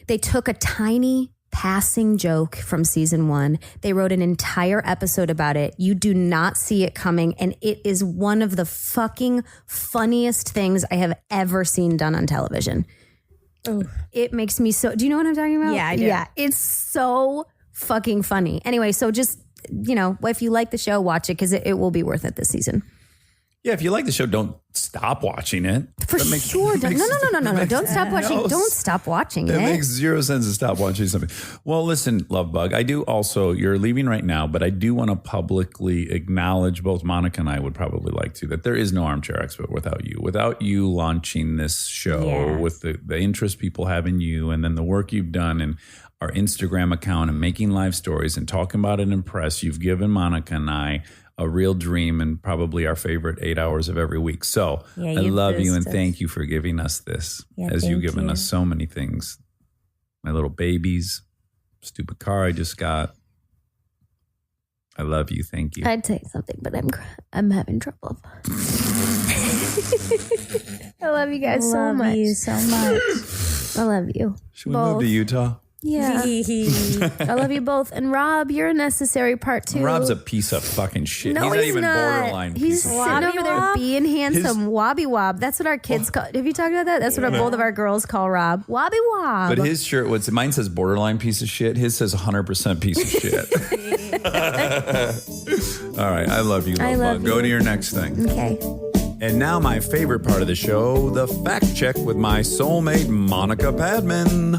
They took a tiny passing joke from season 1. They wrote an entire episode about it. You do not see it coming, and it is one of the fucking funniest things I have ever seen done on television. Oh. It makes me so... Do you know what I'm talking about? Yeah, I do. Yeah, it's so fucking funny. Anyway, so just, if you like the show, watch it, because it will be worth it this season. Yeah, if you like the show, don't stop watching it. For sure. No. Don't stop watching. Don't stop watching it. It makes zero sense to stop watching something. Well, listen, Love Bug, I do also, you're leaving right now, but I do want to publicly acknowledge, both Monica and I would probably like to, that there is no Armchair Expert without you. Without you launching this show with the interest people have in you, and then the work you've done and our Instagram account and making live stories and talking about it in press, you've given Monica and I a real dream and probably our favorite 8 hours of every week. So I love you and thank you for giving us this, as you've given us so many things. My little babies, stupid car I just got. I love you. Thank you. I'd say something, but I'm having trouble. I love you guys so much. Love you so much. I love you. Should we move to Utah? Yeah. I love you both. And Rob, you're a necessary part too. Rob's a piece of fucking shit. No, he's not even borderline. He's piece of sitting shit. over there being handsome. Wobby Wob. That's what our kids call. Have you talked about that? That's what both of our girls call Rob. Wobby Wob. But his shirt, mine says borderline piece of shit. His says 100% piece of shit. All right. I love you, love. Go to your next thing. Okay. And now my favorite part of the show, the fact check with my soulmate, Monica Padman.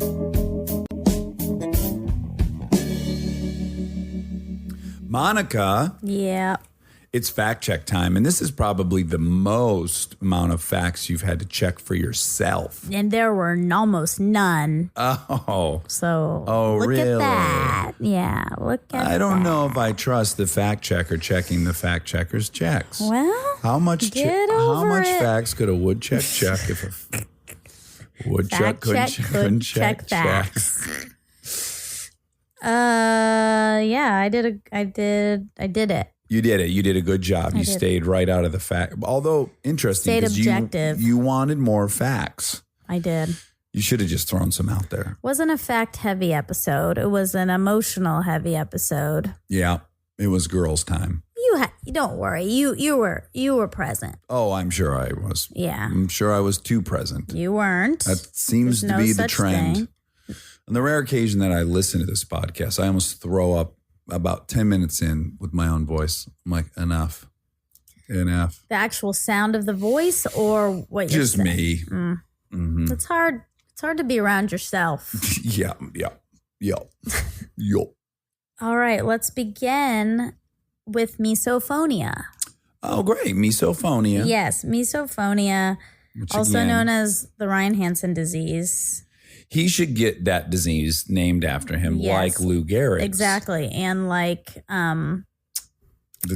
Monica. Yeah. It's fact check time. And this is probably the most amount of facts you've had to check for yourself. And there were almost none. Oh. So look at that. Yeah, look at that. I don't know if I trust the fact checker checking the fact checker's checks. Well, how much facts could a woodchuck check if a woodchuck couldn't check facts? Yeah, I did it. You did it. You did a good job. You stayed right out of the fact. Although interesting, stayed objective. You wanted more facts. I did. You should have just thrown some out there. Wasn't a fact heavy episode. It was an emotional heavy episode. Yeah, it was girls' time. Don't worry. You were present. Oh, I'm sure I was. Yeah, I'm sure I was too present. You weren't. That seems to be the trend. Thing. On the rare occasion that I listen to this podcast, I almost throw up about 10 minutes in with my own voice. I'm like, enough. The actual sound of the voice, or what you're saying? Just me. Mm-hmm. It's hard. It's hard to be around yourself. Yeah. All right, let's begin with misophonia. Oh, great. Misophonia. Yes, misophonia, also known as the Ryan Hansen disease. He should get that disease named after him, like Lou Gehrig's. Exactly. And like the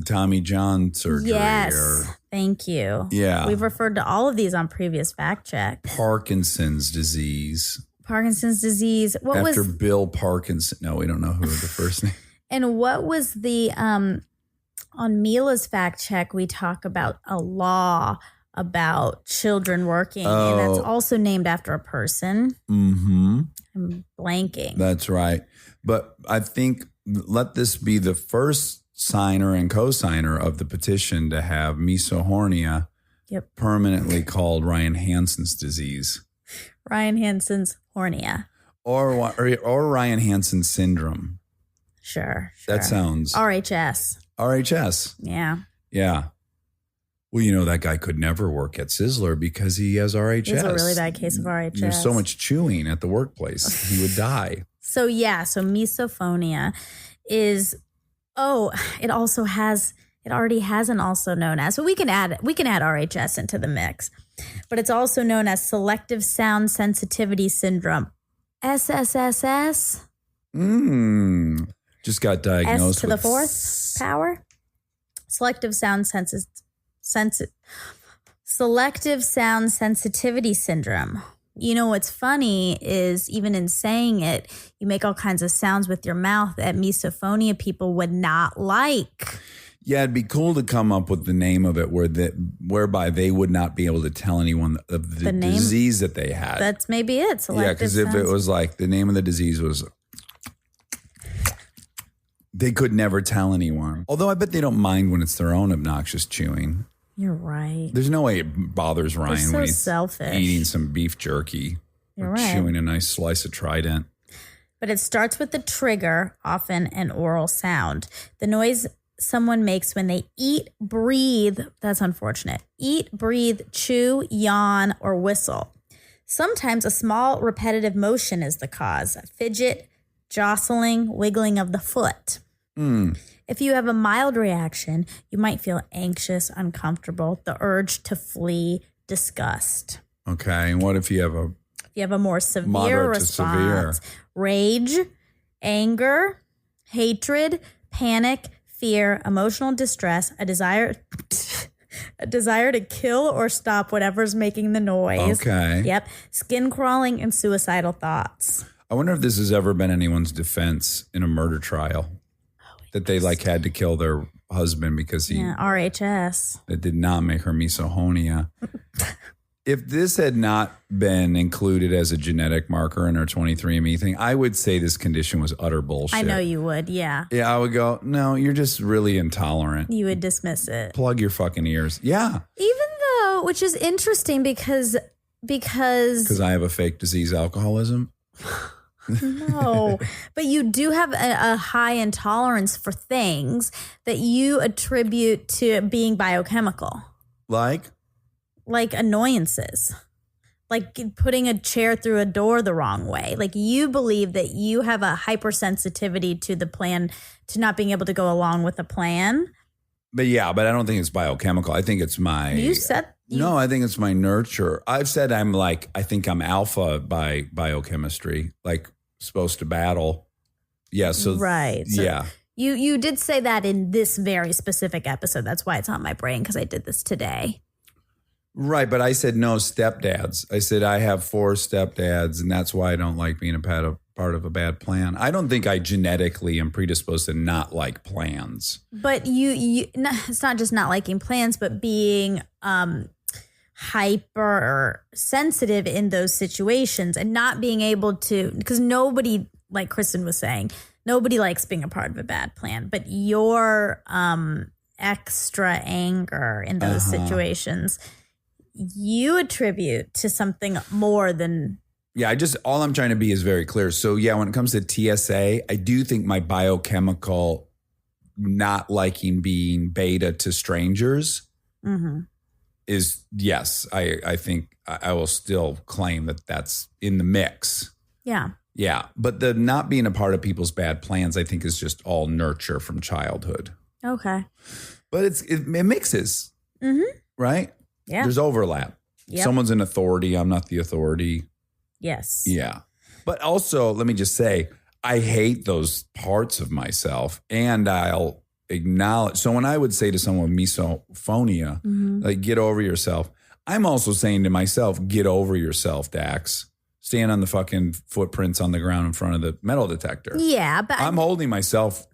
Tommy John surgery. Yes. Thank you. Yeah. We've referred to all of these on previous fact check. Parkinson's disease. Parkinson's disease. What After was Bill Parkinson. No, we don't know who the first name. and what was the on Mila's fact check? We talk about a law about children working, and that's also named after a person. Mm-hmm. I'm blanking. That's right. But I think let this be the first signer and co-signer of the petition to have misophonia permanently called Ryan Hansen's disease. Ryan Hansen's hornia. Or Ryan Hansen syndrome. Sure. That sounds... RHS. RHS. Yeah. Yeah. Well, you know, that guy could never work at Sizzler because he has RHS. It's a really bad case of RHS. There's so much chewing at the workplace. He would die. So misophonia is, it already has an also known as, so we can add RHS into the mix, but it's also known as selective sound sensitivity syndrome. SSSS? Just got diagnosed S to the fourth power? Selective sound sensitivity syndrome. You know what's funny is even in saying it, you make all kinds of sounds with your mouth that misophonia people would not like. Yeah, it'd be cool to come up with the name of it whereby they would not be able to tell anyone of the disease that they had. That's maybe it. Yeah, because if it was like the name of the disease was, they could never tell anyone. Although I bet they don't mind when it's their own obnoxious chewing. You're right. There's no way it bothers Ryan when he's selfish. Eating some beef jerky. You're or right. Chewing a nice slice of Trident. But it starts with the trigger, often an oral sound. The noise someone makes when they eat, breathe, that's unfortunate. Eat, breathe, chew, yawn, or whistle. Sometimes a small repetitive motion is the cause. Fidget, jostling, wiggling of the foot. If you have a mild reaction, you might feel anxious, uncomfortable, the urge to flee, disgust. Okay, and what if you have a more severe moderate response? to severe? Rage, anger, hatred, panic, fear, emotional distress, a desire to kill or stop whatever's making the noise. Okay. Yep. Skin crawling and suicidal thoughts. I wonder if this has ever been anyone's defense in a murder trial. That they had to kill their husband because RHS. It did not make her misophonia. If this had not been included as a genetic marker in her 23andMe thing, I would say this condition was utter bullshit. I know you would, yeah. Yeah, I would go, no, you're just really intolerant. You would dismiss it. Plug your fucking ears. Yeah. Even though, which is interesting because I have a fake disease, alcoholism. No, but you do have a high intolerance for things that you attribute to being biochemical. Like Annoyances. Like putting a chair through a door the wrong way. Like you believe that you have a hypersensitivity to the plan, to not being able to go along with the plan. But I don't think it's biochemical. I think it's my... No, I think it's my nurture. I've said I think I'm alpha by biochemistry, like supposed to battle. Yeah, so... Right. So yeah. You did say that in this very specific episode. That's why it's on my brain, because I did this today. Right, but I said no stepdads. I said I have 4 stepdads, and that's why I don't like being a part of a bad plan. I don't think I genetically am predisposed to not like plans. But it's not just not liking plans, but being hyper sensitive in those situations and not being able to, because nobody, like Kristen was saying, nobody likes being a part of a bad plan, but your extra anger in those situations, you attribute to something more than... Yeah, all I'm trying to be is very clear. So when it comes to TSA, I do think my biochemical not liking being beta to strangers is, yes, I think I will still claim that that's in the mix. Yeah. Yeah, but the not being a part of people's bad plans, I think, is just all nurture from childhood. Okay. But it mixes, right? Yeah. There's overlap. Yep. Someone's an authority. I'm not the authority. Yes. Yeah. But also, let me just say, I hate those parts of myself, and I'll acknowledge. So when I would say to someone with misophonia, like, get over yourself, I'm also saying to myself, get over yourself, Dax. stand on the fucking footprints on the ground in front of the metal detector. Yeah, but I'm holding myself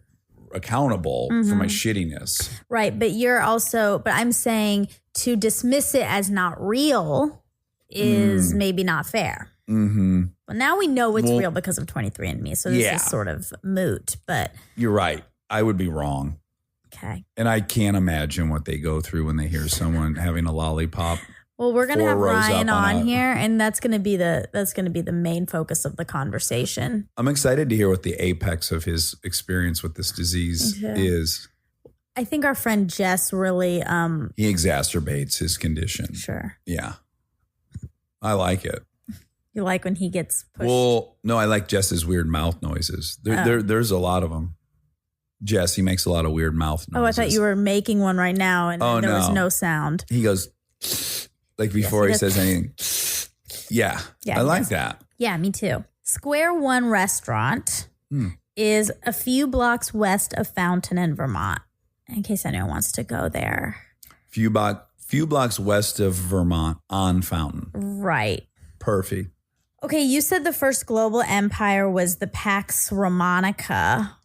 accountable for my shittiness. right. But you're also, but I'm saying to dismiss it as not real is maybe not fair. Mm-hmm. Well, now we know it's real because of 23andMe. So this Yeah. is sort of moot, but You're right. I would be wrong. okay. And I can't imagine what they go through when they hear someone having a lollipop. Well, we're gonna 4 have rows Ryan up on on a- here, and that's gonna be the main focus of the conversation. I'm excited to hear what the apex of his experience with this disease is. I think our friend Jess really He exacerbates his condition. sure. Yeah. I like it. You like when he gets pushed. Well, no, I like Jess's weird mouth noises. There's a lot of them. Jess, he makes a lot of weird mouth noises. Oh, I thought you were making one right now, and Oh, there was no. no sound. He goes like before he he does. says anything. Yeah, Yeah, I he like does. that. Yeah, me too. Square One Restaurant is a few blocks west of Fountain in Vermont. In case anyone wants to go there. Few blocks west of Vermont on Fountain. Right. Perfect. Okay, you said the first global empire was the Pax Romanica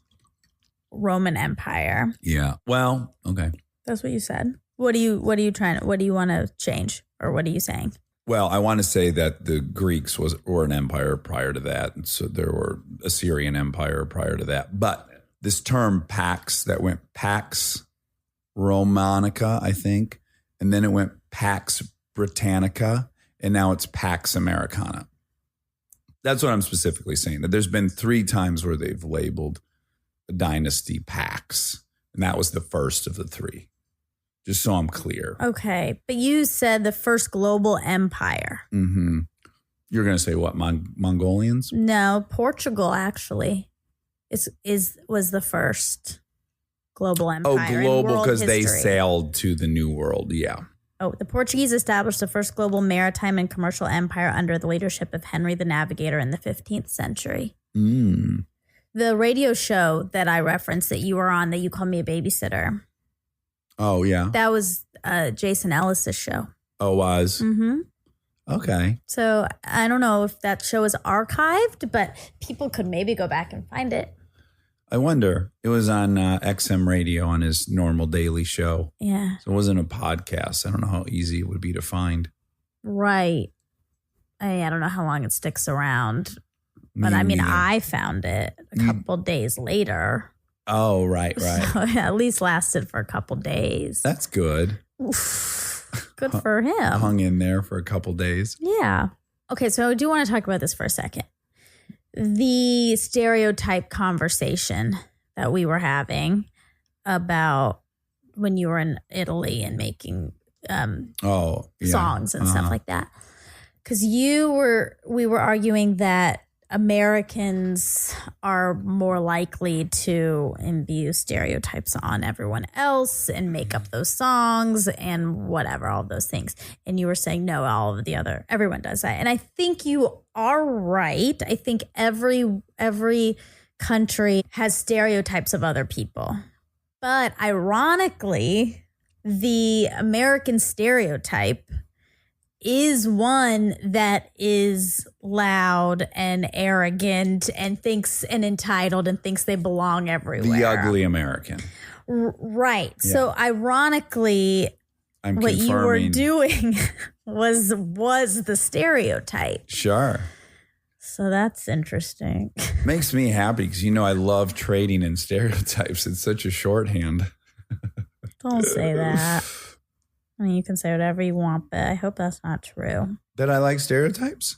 Roman Empire. Yeah. Well, okay. That's what you said. What do you want to change, or what are you saying? Well, I want to say that the Greeks were an empire prior to that. And so there were Assyrian Empire prior to that. But this term Pax that went Pax Romanica, I think, and then it went Pax Britannica, and now it's Pax Americana. That's what I'm specifically saying. That there's been 3 times where they've labeled a dynasty Pax, and that was the first of the 3. Just so I'm clear. Okay, but you said the first global empire. Mm-hmm. You're going to say what, Mongolians? No, Portugal actually was the first global empire. Oh, in global, world because they history. sailed to the New World. Yeah. Oh, the Portuguese established the first global maritime and commercial empire under the leadership of Henry the Navigator in the 15th century. Mm. The radio show that I referenced that you were on, that you called me a babysitter, Oh, yeah. that was Jason Ellis's show. Oh, was. Mm-hmm. Okay. So I don't know if that show is archived, but people could maybe go back and find it. I wonder. It was on XM radio on his normal daily show. Yeah. So it wasn't a podcast. I don't know how easy it would be to find. Right. I don't know how long it sticks around, but Me I mean, neither. I found it a couple days later. Oh, right. So it at least lasted for a couple days. That's good. Good for him. Hung in there for a couple days. Yeah. Okay, so I do want to talk about this for a second. The stereotype conversation that we were having about when you were in Italy and making Oh, yeah. songs and stuff like that. Because we were arguing that Americans are more likely to imbue stereotypes on everyone else and make up those songs and whatever, all those things. And you were saying, no, everyone does that. And I think you are right. I think every country has stereotypes of other people. But ironically, the American stereotype is one that is loud and arrogant and entitled and thinks they belong everywhere. The ugly American. Right. Yeah. So ironically, I'm what you were confirming. doing was the stereotype. Sure. So that's interesting. Makes me happy because, I love trading in stereotypes. It's such a shorthand. Don't say that. I mean, you can say whatever you want, but I hope that's not true. That I like stereotypes?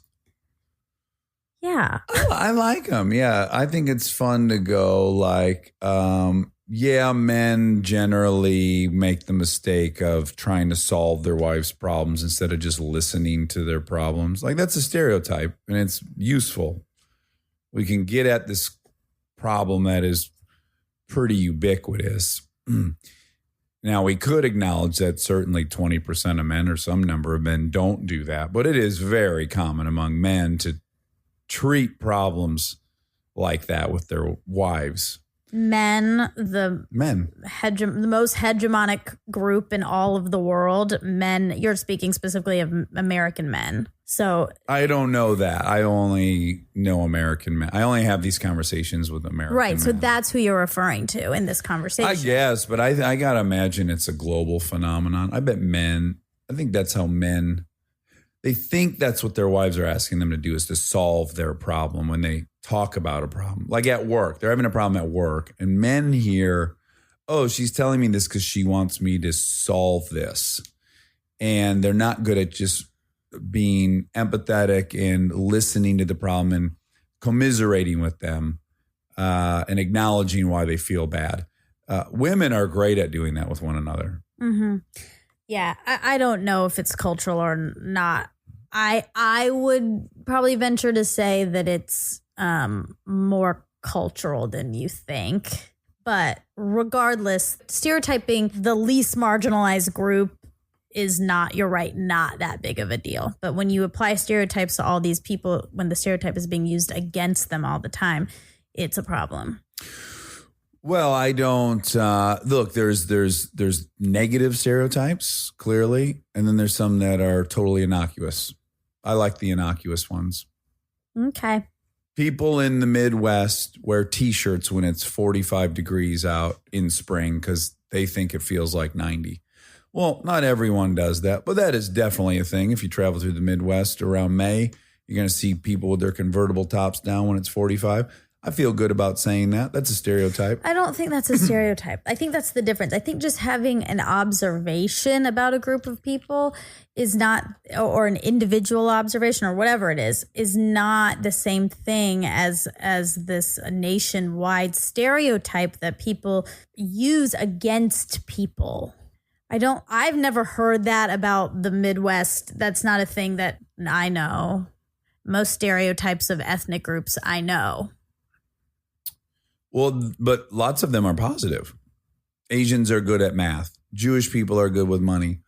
Yeah. I like them. Yeah. I think it's fun to go like, men generally make the mistake of trying to solve their wife's problems instead of just listening to their problems. Like that's a stereotype and it's useful. We can get at this problem that is pretty ubiquitous. Now, we could acknowledge that certainly 20% of men or some number of men don't do that, but it is very common among men to treat problems like that with their wives. Men, the most hegemonic group in all of the world, men, you're speaking specifically of American men. So I don't know that. I only know American men. I only have these conversations with American right. So men. that's who you're referring to in this conversation. I guess, but I got to imagine it's a global phenomenon. I bet men, I think that's how men, they think that's what their wives are asking them to do, is to solve their problem when they talk about a problem. Like at work, they're having a problem at work. And men hear, oh, she's telling me this because she wants me to solve this. And they're not good at just being empathetic and listening to the problem and commiserating with them and acknowledging why they feel bad. Women are great at doing that with one another. Mm-hmm. Yeah, I don't know if it's cultural or not. I would probably venture to say that it's more cultural than you think. But regardless, stereotyping the least marginalized group is not, you're right, not that big of a deal. But when you apply stereotypes to all these people, when the stereotype is being used against them all the time, it's a problem. Well, I don't look. There's negative stereotypes clearly, and then there's some that are totally innocuous. I like the innocuous ones. Okay. People in the Midwest wear T-shirts when it's 45 degrees out in spring because they think it feels like 90. Well, not everyone does that, but that is definitely a thing. If you travel through the Midwest around May, you're going to see people with their convertible tops down when it's 45. I feel good about saying that. That's a stereotype. I don't think that's a stereotype. I think that's the difference. I think just having an observation about a group of people is not, or an individual observation or whatever it is not the same thing as this nationwide stereotype that people use against people. I've never heard that about the Midwest. That's not a thing that I know. Most stereotypes of ethnic groups I know. Well, but lots of them are positive. Asians are good at math. Jewish people are good with money.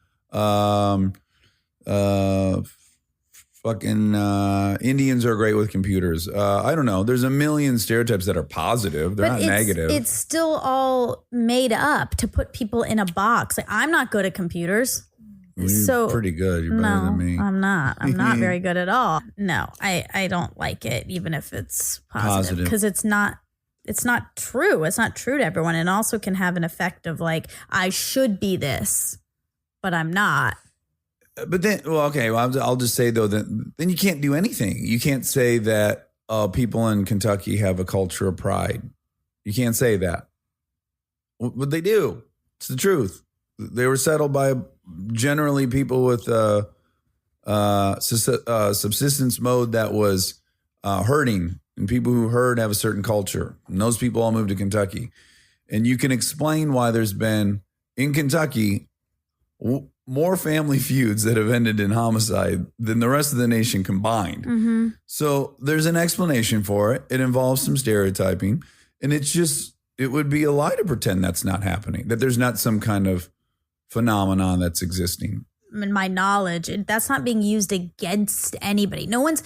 Indians are great with computers. I don't know. There's a million stereotypes that are positive. They're not negative. It's still all made up to put people in a box. Like, I'm not good at computers. You're pretty good. You're better than me. I'm not. I'm not very good at all. No, I don't like it, even if it's positive, because it's not true. It's not true to everyone. And also can have an effect of like, I should be this, but I'm not. But then, I'll just say though that then you can't do anything. You can't say that people in Kentucky have a culture of pride. You can't say that. But they do. It's the truth. They were settled by generally people with subsistence mode that was herding, and people who herd have a certain culture. And those people all moved to Kentucky. And you can explain why there's been in Kentucky more family feuds that have ended in homicide than the rest of the nation combined. Mm-hmm. So there's an explanation for it. It involves some stereotyping. And it would be a lie to pretend that's not happening, that there's not some kind of phenomenon that's existing. In my knowledge, that's not being used against anybody. No one's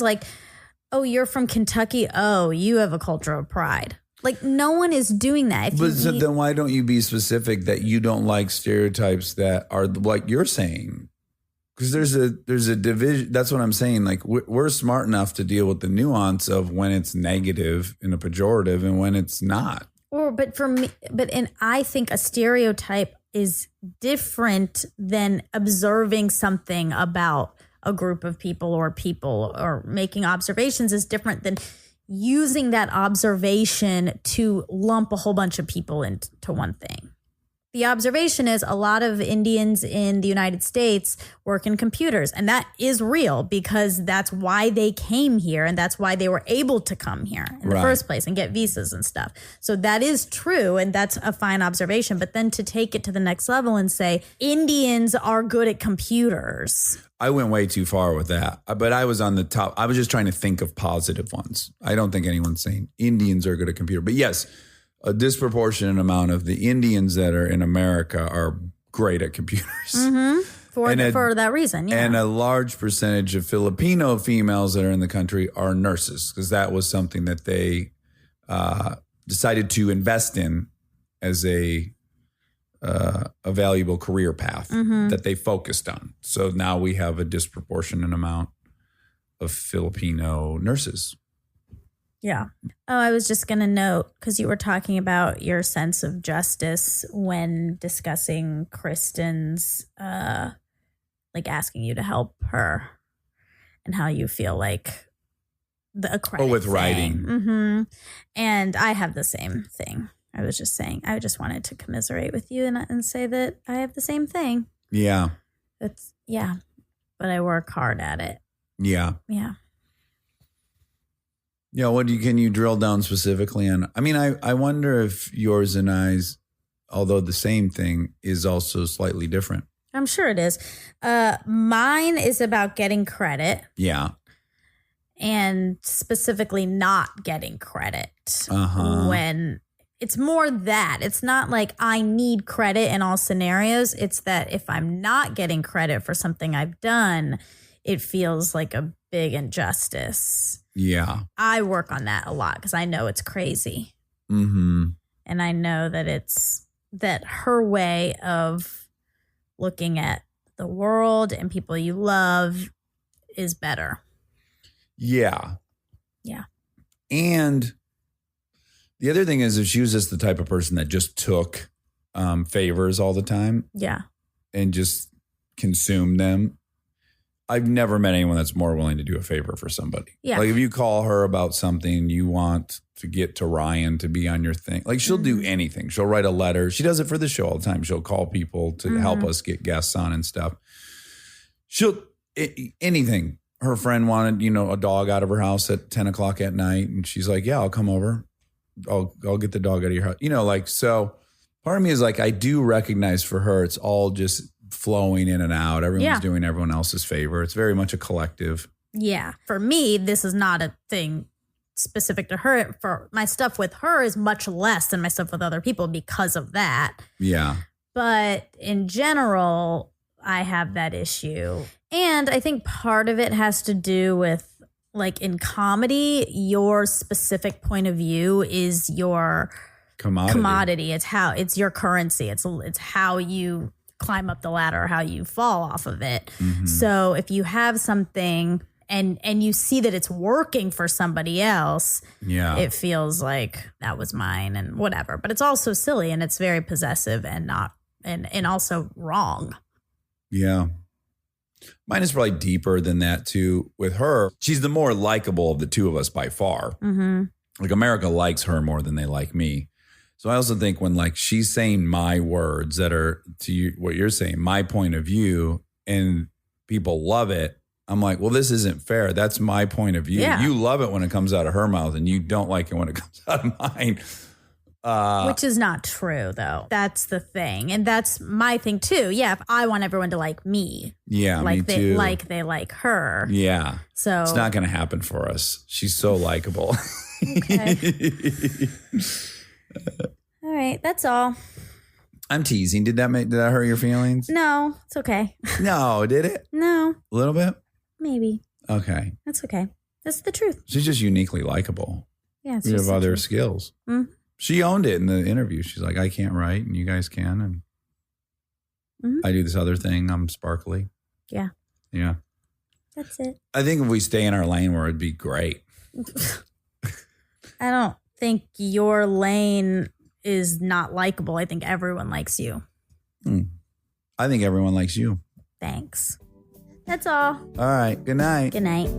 like, oh, you're from Kentucky. Oh, you have a culture of pride. Like, no one is doing that. Then why don't you be specific that you don't like stereotypes that are like you're saying? Because there's a division. That's what I'm saying. Like, we're smart enough to deal with the nuance of when it's negative and a pejorative and when it's not. I think a stereotype is different than observing something about a group of people or making observations is different than using that observation to lump a whole bunch of people into one thing. The observation is a lot of Indians in the United States work in computers, and that is real because that's why they came here and that's why they were able to come here in the first place and get visas and stuff. So that is true, and that's a fine observation. But then to take it to the next level and say Indians are good at computers. I went way too far with that, but I was on the top. I was just trying to think of positive ones. I don't think anyone's saying Indians are good at computer, but yes, a disproportionate amount of the Indians that are in America are great at computers. Mm-hmm. For that reason, yeah. And a large percentage of Filipino females that are in the country are nurses because that was something that they decided to invest in as a a valuable career path that they focused on. So now we have a disproportionate amount of Filipino nurses. Yeah. Oh, I was just going to note, because you were talking about your sense of justice when discussing Kristen's, like asking you to help her and how you feel like the credit with thing. writing. And I have the same thing. I was just saying, I just wanted to commiserate with you and say that I have the same thing. Yeah. But I work hard at it. Yeah. Yeah. Yeah. Can you drill down specifically on? I mean, I wonder if yours and I's, although the same thing, is also slightly different. I'm sure it is. Mine is about getting credit. Yeah. And specifically not getting credit when it's more that it's not like I need credit in all scenarios. It's that if I'm not getting credit for something I've done, it feels like a big injustice. Yeah. I work on that a lot because I know it's crazy. Mm-hmm. And I know that it's that her way of looking at the world and people you love is better. Yeah. Yeah. And the other thing is, if she was just the type of person that just took favors all the time. Yeah. And just consumed them. I've never met anyone that's more willing to do a favor for somebody. Yeah. Like if you call her about something you want to get to Ryan to be on your thing, like she'll do anything. She'll write a letter. She does it for the show all the time. She'll call people to help us get guests on and stuff. Anything. Her friend wanted, a dog out of her house at 10 o'clock at night. And she's like, yeah, I'll come over. I'll get the dog out of your house. So part of me is like, I do recognize for her, it's all just flowing in and out. Everyone's doing everyone else's favor. It's very much a collective. Yeah. For me, this is not a thing specific to her. For my stuff with her is much less than my stuff with other people because of that. Yeah. But in general, I have that issue. And I think part of it has to do with, like, in comedy, your specific point of view is your commodity. It's your currency. It's how you climb up the ladder, how you fall off of it. So if you have something and you see that it's working for somebody else, it feels like that was mine and whatever. But it's also silly and it's very possessive and not and also wrong. Yeah. Mine is probably deeper than that too. With her, she's the more likable of the two of us by far. Like America likes her more than they like me. So I also think when like she's saying my words that are to you, what you're saying, my point of view, and people love it, I'm like, well, this isn't fair. That's my point of view. Yeah. You love it when it comes out of her mouth and you don't like it when it comes out of mine. Which is not true, though. That's the thing. And that's my thing, too. Yeah, if I want everyone to like me. Yeah, like me too. They like her. Yeah. So it's not going to happen for us. She's so likable. Okay. All right, that's all. I'm teasing. Did that hurt your feelings? No, it's okay. No, did it? No, A little bit? maybe. Okay. That's okay. That's the truth. She's just uniquely likable. Yeah, it's You just have the other truth. skills. Mm. She owned it in the interview. She's like, I can't write and you guys can. And I do this other thing. I'm sparkly. Yeah. Yeah. That's it. I think if we stay in our lane where it'd be great. I don't think your lane is not likable. I think everyone likes you. I think everyone likes you. Thanks. That's all. All right. Good night. Good night.